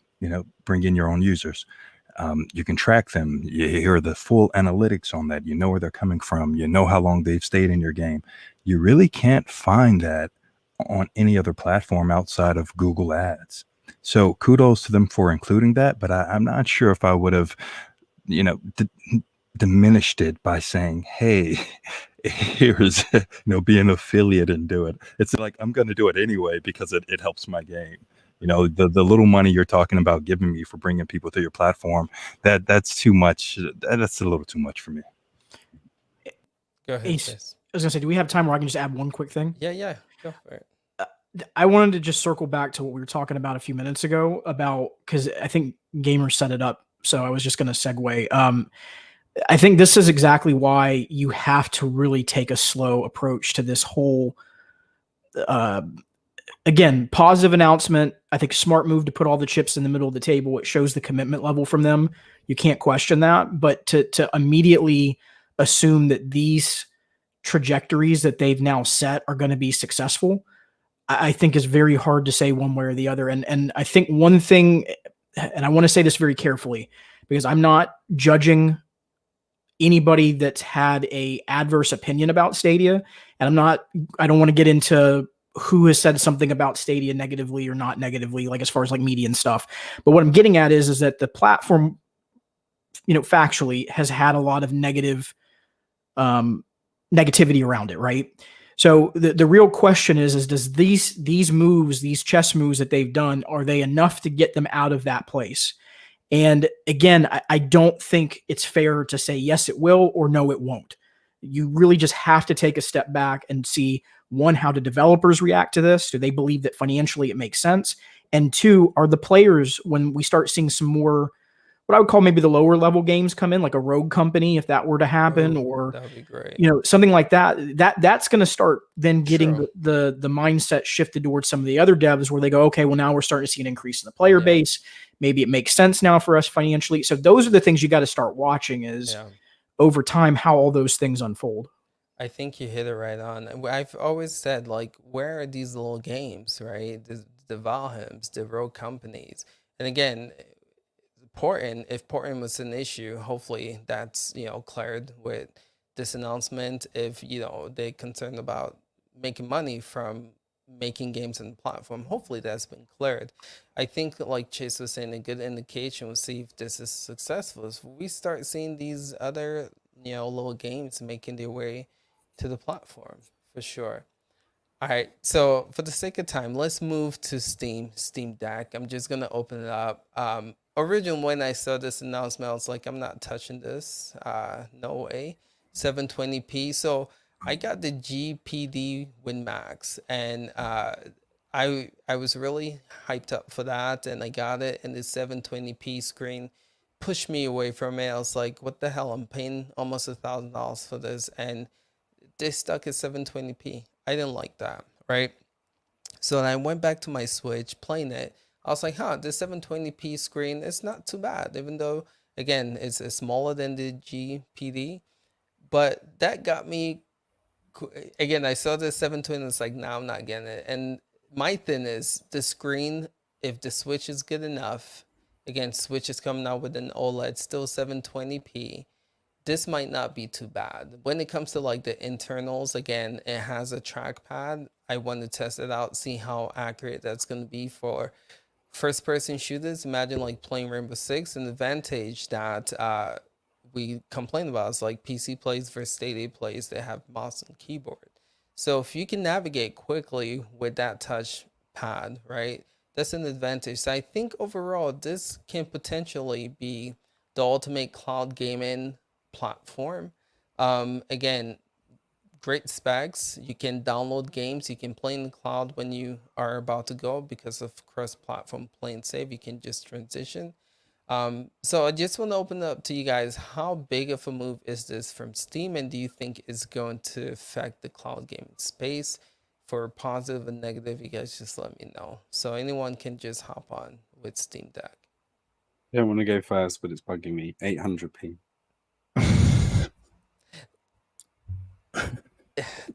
bring in your own users. You can track them. You hear the full analytics on that. You know where they're coming from. You know how long they've stayed in your game. You really can't find that on any other platform outside of Google Ads. So kudos to them for including that, but I'm not sure if I would have, diminished it by saying, hey, here's, be an affiliate and do it. It's like, I'm going to do it anyway because it helps my game. The little money you're talking about giving me for bringing people to your platform, that's too much. That's a little too much for me. Go ahead, Ace, Chris. I was going to say, do we have time where I can just add one quick thing? Yeah, go for it. I wanted to just circle back to what we were talking about a few minutes ago about, because I think Gamer set it up, so I was just going to segue. I think this is exactly why you have to really take a slow approach to this whole, again, positive announcement. I think smart move to put all the chips in the middle of the table. It shows the commitment level from them. You can't question that. But to immediately assume that these trajectories that they've now set are going to be successful, I think is very hard to say one way or the other. And I think one thing, and I want to say this very carefully, because I'm not judging anybody that's had a adverse opinion about Stadia, and I don't want to get into who has said something about Stadia negatively or not negatively, like as far as like media and stuff. But what I'm getting at is that the platform, factually has had a lot of negativity around it, right? So the real question is does these moves, these chess moves that they've done, are they enough to get them out of that place? And again, I don't think it's fair to say yes, it will, or no, it won't. You really just have to take a step back and see, one, how do developers react to this? Do they believe that financially it makes sense? And two, are the players, when we start seeing some more, what I would call maybe the lower level games come in, like a Rogue Company, if that were to happen, or that would be great. Something like that's going to start then getting the mindset shifted towards some of the other devs, where they go, okay, well, now we're starting to see an increase in the player base. Maybe it makes sense now for us financially. So those are the things you got to start watching, is over time how all those things unfold. I think you hit it right on. I've always said, like, where are these little games, right? The Valheims, the Rogue Companies. And again, if porting was an issue, hopefully that's, cleared with this announcement. If, they're concerned about making money from making games on the platform, hopefully that's been cleared. I think, like Chase was saying, a good indication, we'll see if this is successful, is we start seeing these other, little games making their way to the platform, for sure. All right, so for the sake of time, let's move to Steam Deck. I'm just gonna open it up. Originally, when I saw this announcement, I was like, I'm not touching this. No way. 720p. So I got the GPD WinMax, and I was really hyped up for that, and I got it, and the 720p screen pushed me away from it. I was like, what the hell? I'm paying almost $1,000 for this, and they stuck at 720p. I didn't like that, right? So then I went back to my Switch, playing it. I was like, the 720p screen is not too bad, even though, again, it's smaller than the GPD. But that got me, again, I saw the 720, it's like, nah, I'm not getting it. And my thing is, the screen, if the Switch is good enough, again, Switch is coming out with an OLED, still 720p. This might not be too bad. When it comes to like the internals, again, it has a trackpad. I want to test it out, see how accurate that's going to be for first-person shooters. Imagine like playing Rainbow Six. An advantage that we complain about is like PC plays versus Stadia plays. They have mouse and keyboard. So if you can navigate quickly with that touch pad, right, that's an advantage. So I think overall, this can potentially be the ultimate cloud gaming platform. Again, great specs. You can download games. You can play in the cloud when you are about to go, because of cross-platform play and save. You can just transition. So I just want to open it up to you guys. How big of a move is this from Steam, and do you think it's going to affect the cloud gaming space for positive and negative? You guys just let me know. So anyone can just hop on with Steam Deck. I don't want to go first, but it's bugging me. 800p.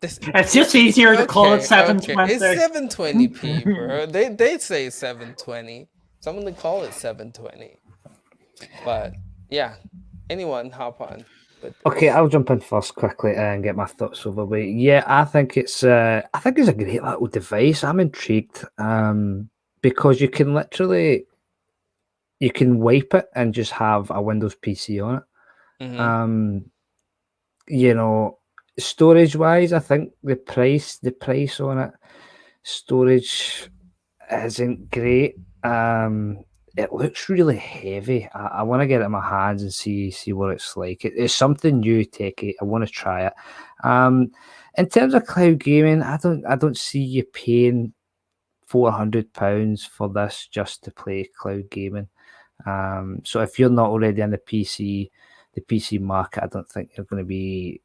It's just easier to call it 720. It's 720p, bro. They say 720, so I'm gonna call it 720. But yeah, anyone hop on. Okay, I'll jump in first quickly and get my thoughts over with. Yeah, I think it's a great little device. I'm intrigued because you can wipe it and just have a Windows PC on it. Storage wise, I think the price on it, storage isn't great. It looks really heavy. I want to get it in my hands and see what it's like. It's something new, techie. I want to try it. In terms of cloud gaming, I don't see you paying £400 for this just to play cloud gaming. So if you're not already in the PC market, I don't think you're going to be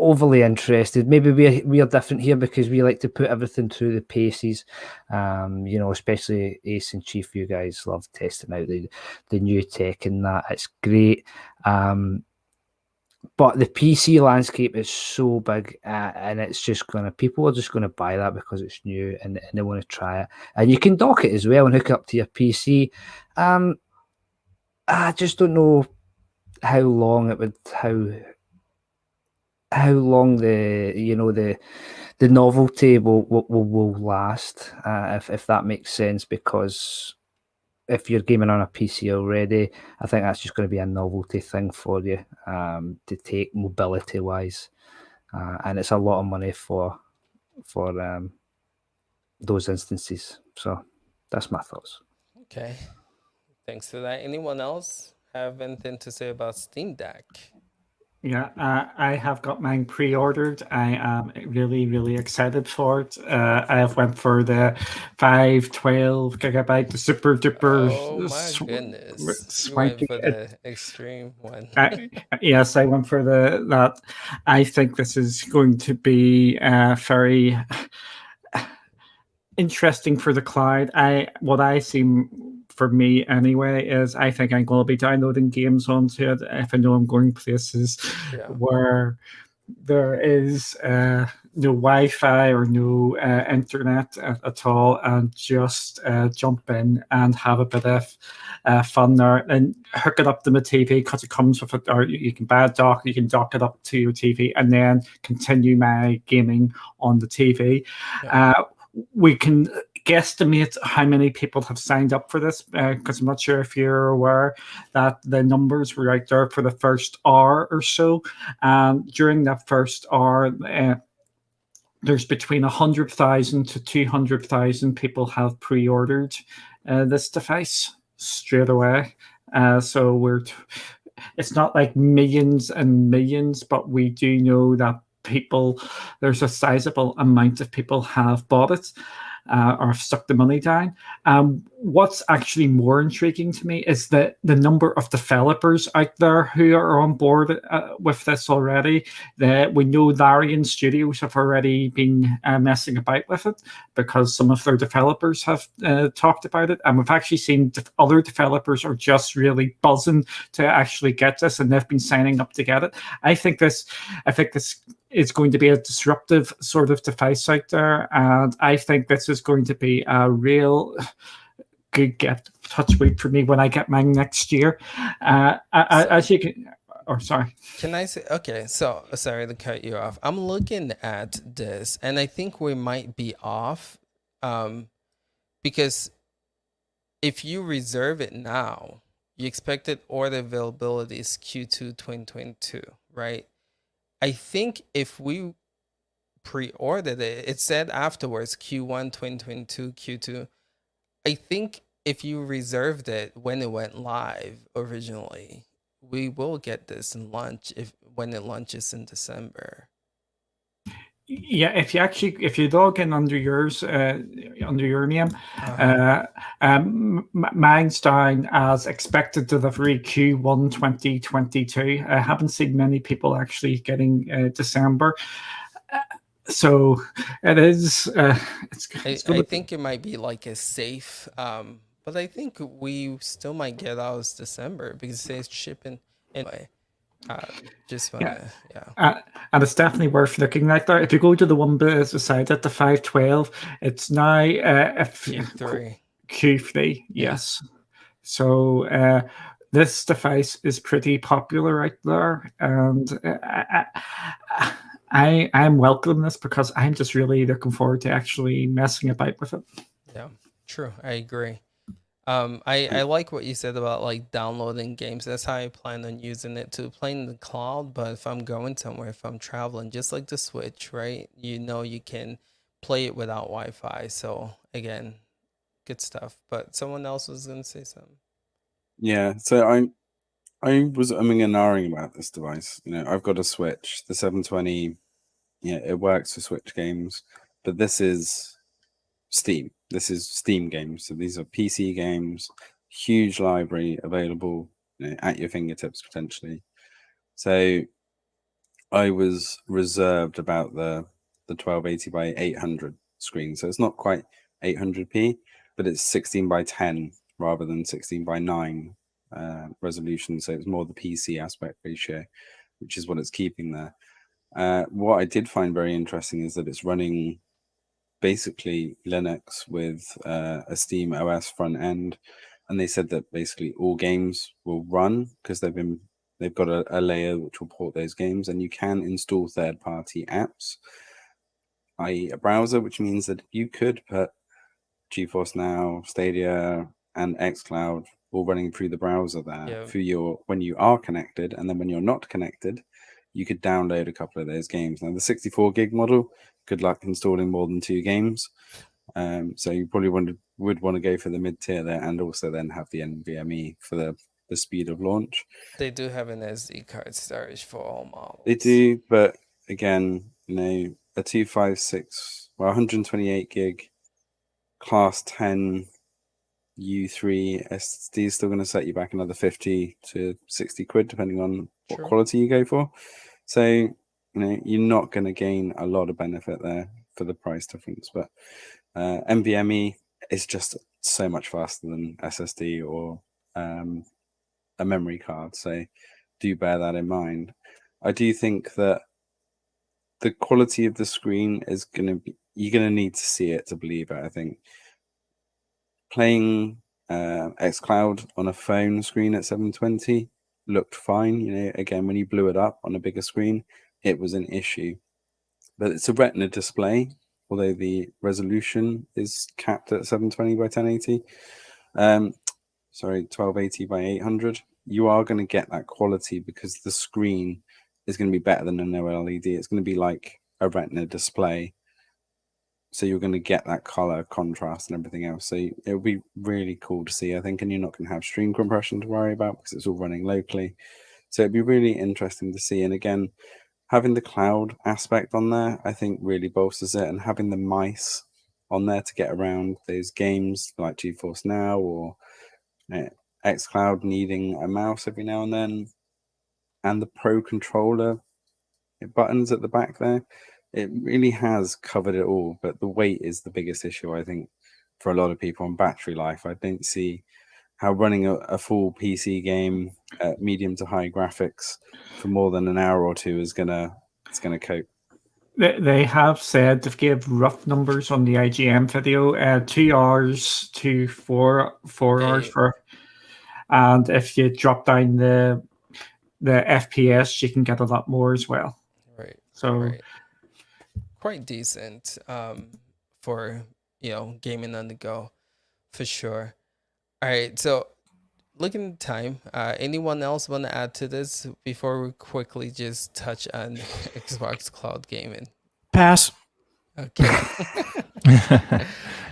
overly interested. Maybe we are different here because we like to put everything through the paces. Especially Ace and Chief, you guys love testing out the new tech and that. It's great. But the PC landscape is so big, and it's just people are just gonna buy that because it's new and they want to try it. And you can dock it as well and hook it up to your PC. I just don't know how long it would how long the novelty will last, if that makes sense, because if you're gaming on a PC already, I think that's just going to be a novelty thing for you, to take mobility wise, and it's a lot of money for those instances. So that's my thoughts. Okay, thanks for that. Anyone else have anything to say about Steam Deck? Yeah, I have got mine pre-ordered. I am really, really excited for it. I have went for the 512 gigabyte, the super duper. Oh my goodness! You went Swanky. for the extreme one. Yes, I went for that. I think this is going to be very interesting for the cloud. What I see for me anyway is I think I'm going to be downloading games onto it if I know I'm going places where there is no Wi-Fi or no internet at all, and just jump in and have a bit of fun there, and hook it up to my TV because it comes with it, or you can buy a dock, you can dock it up to your TV and then continue my gaming on the TV. We can guesstimate how many people have signed up for this, because I'm not sure if you're aware that the numbers were out there for the first hour or so. During that first hour, there's between 100,000 to 200,000 people have pre-ordered this device straight away. So it's not like millions and millions, but we do know that there's a sizable amount of people have bought it, or have stuck the money down. What's actually more intriguing to me is the number of developers out there who are on board with this already. We know Larian Studios have already been messing about with it because some of their developers have talked about it, and we've actually seen other developers are just really buzzing to actually get this, and they've been signing up to get it. I think this is going to be a disruptive sort of device out there, and I think this is going to be a real good touch wood for me when I get mine next year. As you can, sorry. Can I say, okay, so sorry to cut you off. I'm looking at this and I think we might be off, because if you reserve it now, you expected order availability is Q2 2022, right? I think if we pre-ordered it, it said afterwards Q1 2022, Q2. I think if you reserved it when it went live originally, we will get this in launch when it launches in December. Yeah, if you log in under yours, under your name, mine's down as expected delivery Q1 2022. I haven't seen many people actually getting December. So it is. I think it might be like a safe, but I think we still might get ours December because it says shipping anyway. Just wanna, and it's definitely worth looking at there. If you go to the one beside it, the 512, it's now Q3, yes. So this device is pretty popular out there, and I'm welcoming this because I'm just really looking forward to actually messing about with it. Yeah, true. I agree. I like what you said about like downloading games. That's how I plan on using it, to play in the cloud. But if I'm going somewhere, if I'm traveling, just like the Switch, right? You can play it without Wi-Fi. So again, good stuff. But someone else was going to say something. Yeah. So I was umming and ahhing about this device. I've got a Switch, the 720. Yeah, it works for Switch games, but this is Steam. This is Steam games. So these are PC games, huge library available at your fingertips potentially. So I was reserved about the 1280 by 800 screen. So it's not quite 800p, but it's 16 by 10 rather than 16 by 9 resolution. So it's more the PC aspect ratio. which is what it's keeping there. What I did find very interesting is that it's running basically Linux with a Steam OS front end, and they said that basically all games will run because they've got a layer which will port those games, and you can install third-party apps, i.e. a browser, which means that you could put GeForce Now, Stadia, and xCloud all running through the browser there for when you are connected, and then when you're not connected, you could download a couple of those games. Now the 64 gig model, good luck installing more than 2 games. So you probably would want to go for the mid-tier there, and also then have the NVMe for the speed of launch. They do have an SD card storage for all models. They do, but again, a 256, 128 gig class 10 U3 SSD is still going to set you back another 50 to 60 quid, depending on what quality you go for. So, you're not going to gain a lot of benefit there for the price difference. But NVMe is just so much faster than SSD or a memory card. So do bear that in mind. I do think that the quality of the screen is going to be, you're going to need to see it to believe it. I think playing xCloud on a phone screen at 720 looked fine. Again, when you blew it up on a bigger screen, it was an issue. But it's a Retina display, although the resolution is capped at 720 by 1080. 1280 by 800. You are going to get that quality because the screen is going to be better than an OLED. It's going to be like a Retina display. So you're going to get that color contrast and everything else. So it'll be really cool to see, I think, and you're not going to have stream compression to worry about because it's all running locally. So it'd be really interesting to see. And again, having the cloud aspect on there, I think really bolsters it, and having the mice on there to get around those games like GeForce Now or xCloud needing a mouse every now and then, and the Pro controller buttons at the back there. It really has covered it all, but the weight is the biggest issue, I think, for a lot of people on battery life. I don't see how running a full PC game at medium to high graphics for more than an hour or two is gonna cope. They have said, they've gave rough numbers on the IGM video, 2 hours to 4 hours for, and if you drop down the FPS, you can get a lot more as well. Right. So quite decent for gaming on the go, for sure. All right, so looking at the time, anyone else want to add to this before we quickly just touch on Xbox Cloud Gaming? Pass. Okay.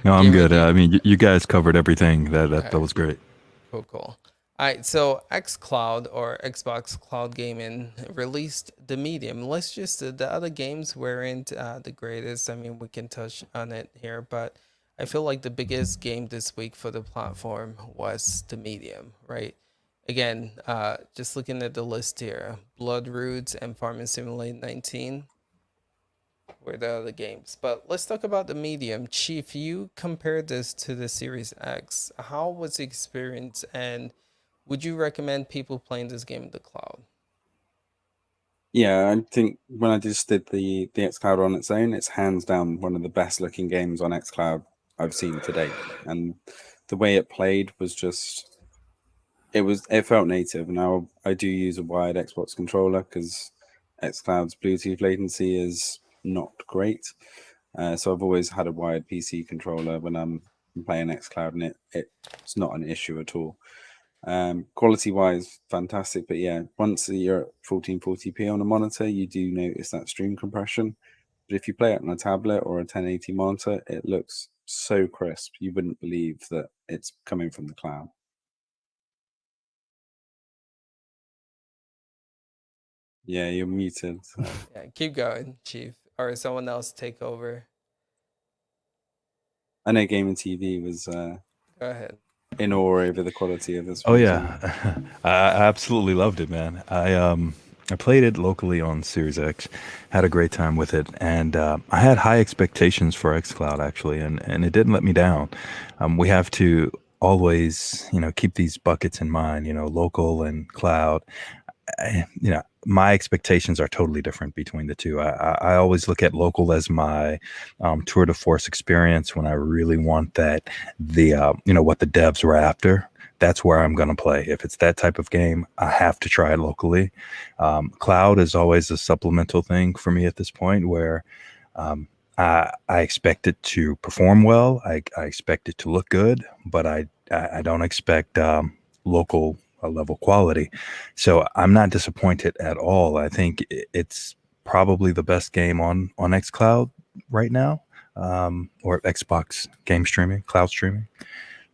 No, I'm good. I mean, you guys covered everything. That was great. Cool. All right, so xCloud or Xbox Cloud Gaming released the Medium. Let's just, the other games weren't the greatest. I mean, we can touch on it here, but I feel like the biggest game this week for the platform was the Medium, right? Again, just looking at the list here, Blood Roots and Farming Simulator 19 were the other games. But let's talk about the Medium. Chief, you compared this to the Series X. How was the experience, and would you recommend people playing this game in the cloud? Yeah, I think when I just did the xCloud on its own, it's hands down one of the best looking games on xCloud I've seen to date. And the way it played was just, it felt native. Now I do use a wired Xbox controller because xCloud's Bluetooth latency is not great. So I've always had a wired PC controller when I'm playing xCloud, and it's not an issue at all. Quality wise, fantastic, but yeah, once you're at 1440p on a monitor, you do notice that stream compression. But if you play it on a tablet or a 1080 monitor, it looks so crisp, you wouldn't believe that it's coming from the cloud. Yeah, you're muted. So. Yeah, keep going, Chief, or someone else take over. I know Gaming TV was go ahead. In awe over the quality of this. Oh yeah, I absolutely loved it, man. I played it locally on Series X, had a great time with it, and I had high expectations for xCloud actually, and it didn't let me down. We have to always, keep these buckets in mind, local and cloud. my expectations are totally different between the two. I always look at local as my tour de force experience when I really want that, what the devs were after. That's where I'm going to play. If it's that type of game, I have to try it locally. Cloud is always a supplemental thing for me at this point, where I expect it to perform well. I expect it to look good, but I don't expect local level quality. So I'm not disappointed at all. I think it's probably the best game on xCloud right now, or Xbox game streaming, cloud streaming.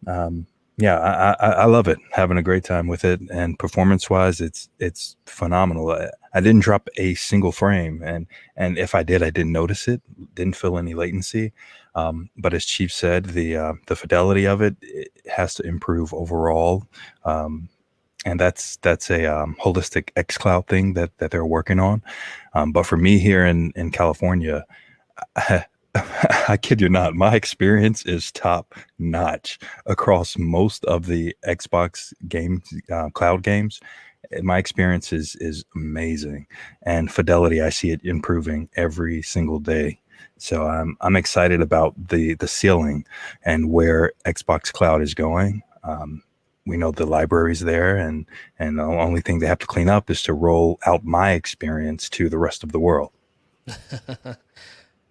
I love it. Having a great time with it, and performance-wise, it's phenomenal. I didn't drop a single frame, and if I did, I didn't notice it. Didn't feel any latency. But as Chief said, the fidelity of it has to improve overall. And that's a holistic xCloud thing that they're working on. But for me here in California, I kid you not, my experience is top notch across most of the Xbox games, cloud games. My experience is amazing, and fidelity, I see it improving every single day. So I'm excited about the ceiling and where Xbox Cloud is going. We know the library's there, and the only thing they have to clean up is to roll out my experience to the rest of the world.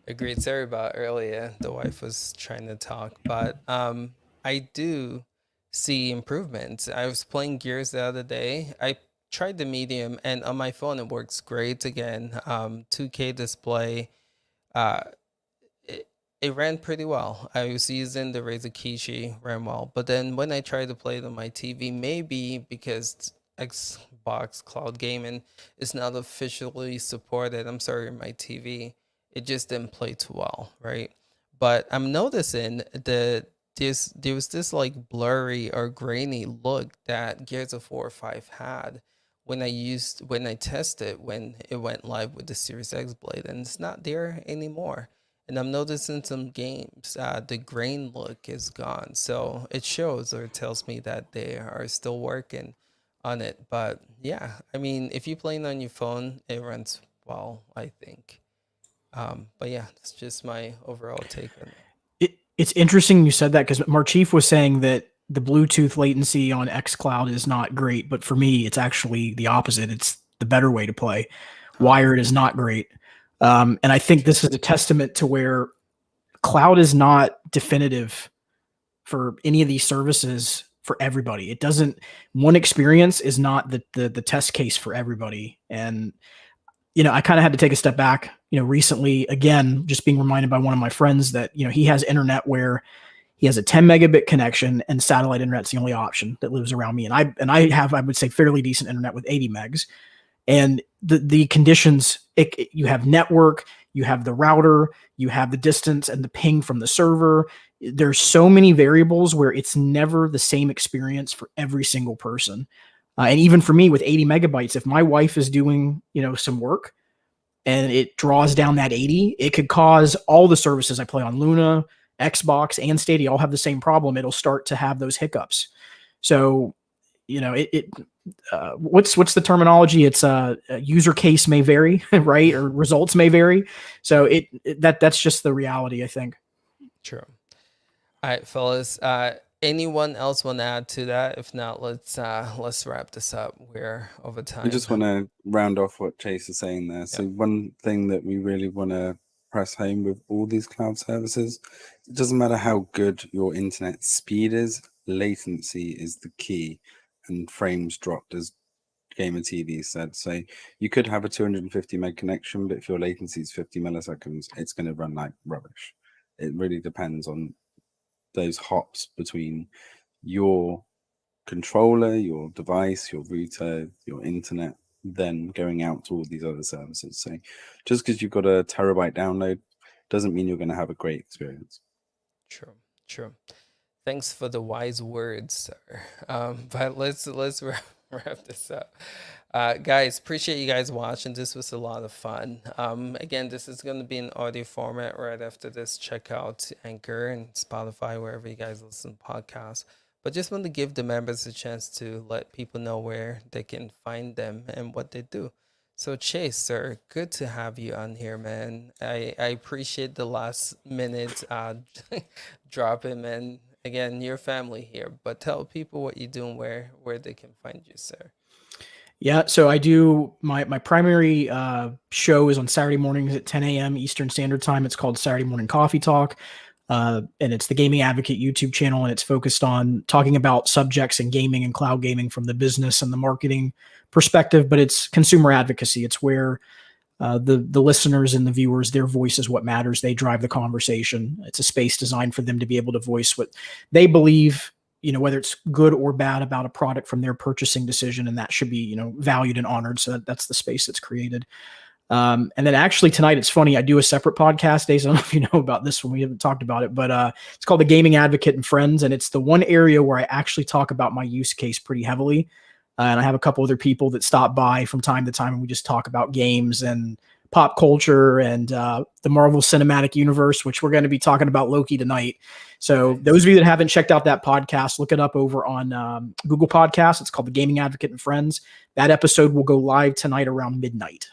Agreed. Sorry about earlier. The wife was trying to talk, but I do see improvements. I was playing Gears the other day. I tried the medium, and on my phone it works great again. 2K display. Uh, it ran pretty well. I was using the Razer Kishi, ran well. But then when I tried to play it on my TV, maybe because Xbox Cloud Gaming is not officially supported, I'm sorry, my TV, it just didn't play too well, right? But I'm noticing there was this like blurry or grainy look that Gears of War 5 had when I tested when it went live with the Series X Blade, and it's not there anymore. And I'm noticing some games, the grain look is gone. So it shows or tells me that they are still working on it. But yeah, I mean, if you're playing on your phone, it runs well, I think. But yeah, that's just my overall take on it. It's interesting you said that, because Marchief was saying that the Bluetooth latency on xCloud is not great, but for me, it's actually the opposite. It's the better way to play. Wired is not great. And I think this is a testament to where cloud is not definitive for any of these services for everybody. It doesn't, one experience is not the test case for everybody. And, I kind of had to take a step back, recently, again, just being reminded by one of my friends that, he has internet where he has a 10 megabit connection and satellite internet's the only option that lives around me. And I have, I would say, fairly decent internet with 80 megs. And the conditions, you have network, you have the router, you have the distance and the ping from the server. There's so many variables where it's never the same experience for every single person. And even for me with 80 megabytes, if my wife is doing, some work and it draws down that 80, it could cause all the services I play on Luna, Xbox, and Stadia all have the same problem. It'll start to have those hiccups. So, what's the terminology? It's a user case may vary, right? Or results may vary. So that's just the reality, I think. True. All right, fellas. Anyone else want to add to that? If not, let's wrap this up. We're over time. I just want to round off what Chase is saying there. So one thing that we really want to press home with all these cloud services, it doesn't matter how good your internet speed is, latency is the key, and frames dropped, as Gamer TV said. So you could have a 250 meg connection, but if your latency is 50 milliseconds, it's going to run like rubbish. It really depends on those hops between your controller, your device, your router, your internet, then going out to all these other services. So just because you've got a terabyte download doesn't mean you're going to have a great experience. True. Thanks for the wise words, sir. But let's wrap this up. Guys, appreciate you guys watching. This was a lot of fun. Again, this is going to be in audio format right after this. Check out Anchor and Spotify, wherever you guys listen to podcasts. but just want to give the members a chance to let people know where they can find them and what they do. So Chase, sir, good to have you on here, man. I appreciate the last minute drop in, man. Again, your family here, but tell people what you do and where they can find you, sir. Yeah, so I do my primary show is on Saturday mornings at 10 a.m. Eastern Standard Time. It's called Saturday Morning Coffee Talk, and it's the Gaming Advocate YouTube channel, and it's focused on talking about subjects in gaming and cloud gaming from the business and the marketing perspective. But it's consumer advocacy. It's where the listeners and the viewers, their voice is what matters. They drive the conversation. It's a space designed for them to be able to voice what they believe, whether it's good or bad about a product from their purchasing decision, and that should be, valued and honored. So that's the space that's created. And then actually tonight, it's funny, I do a separate podcast, Days. I don't know if you know about this one. We haven't talked about it, but it's called The Gaming Advocate and Friends. And it's the one area where I actually talk about my use case pretty heavily. And I have a couple other people that stop by from time to time, and we just talk about games and pop culture and the Marvel Cinematic Universe, which we're going to be talking about Loki tonight. So those of you that haven't checked out that podcast, look it up over on Google Podcasts. It's called The Gaming Advocate and Friends. That episode will go live tonight around midnight.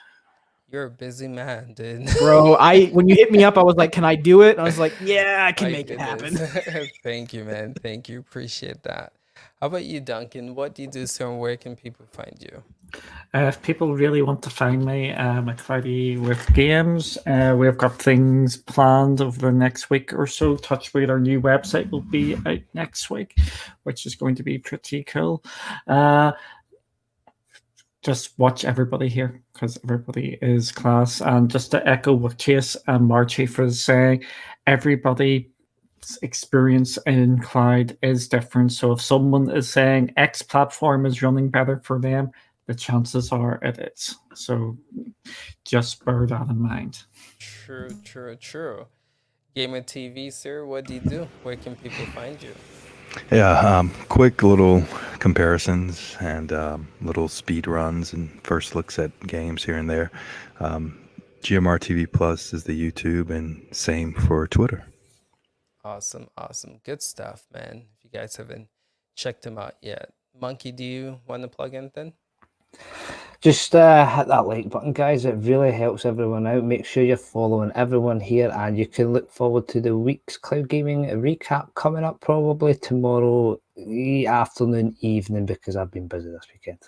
You're a busy man, dude. Bro, when you hit me up, I was like, can I do it? And I was like, yeah, I can make it happen. Thank you, man. Thank you. Appreciate that. How about you, Duncan? What do you do, sir, and where can people find you? If people really want to find me, I'm at Cloudy with Games. We've got things planned over the next week or so. Touchwood, our new website will be out next week, which is going to be pretty cool. Just watch everybody here because everybody is class. And just to echo what Chase and Marchief was saying, everybody experience in cloud is different. So if someone is saying X platform is running better for them, the chances are it is. So just bear that in mind. True. Gamer TV, sir, what do you do? Where can people find you? Yeah, quick little comparisons and little speed runs and first looks at games here and there. GMR TV Plus is the YouTube, and same for Twitter. Awesome. Good stuff, man. If you guys haven't checked them out yet. Monkey, do you want to plug anything? Just hit that like button, guys. It really helps everyone out. Make sure you're following everyone here, and you can look forward to the week's cloud gaming recap coming up probably tomorrow afternoon, evening, because I've been busy this weekend.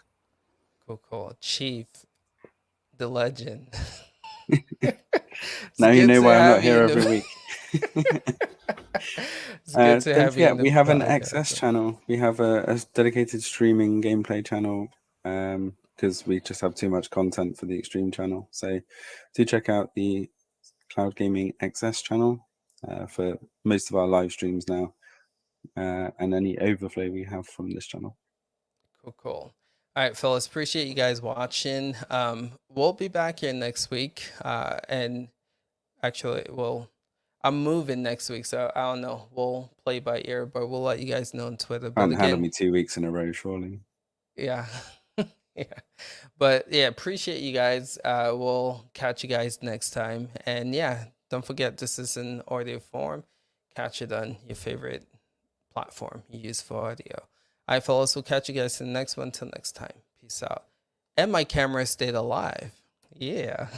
Cool. Chief, the legend. Now you know why I'm not here every week. It's good to have you. We have an XS channel. We have a dedicated streaming gameplay channel because we just have too much content for the Extreme channel. So do check out the Cloud Gaming XS channel for most of our live streams now and any overflow we have from this channel. Cool. All right, fellas, appreciate you guys watching. We'll be back here next week. And actually, I'm moving next week, so I don't know. We'll play by ear, but we'll let you guys know on Twitter. But Can't handle me 2 weeks in a row, surely. Yeah. Yeah. But yeah, appreciate you guys. We'll catch you guys next time. And yeah, don't forget, this is in audio form. Catch it on your favorite platform you use for audio. All right, fellas, we'll catch you guys in the next one. Till next time. Peace out. And my camera stayed alive. Yeah.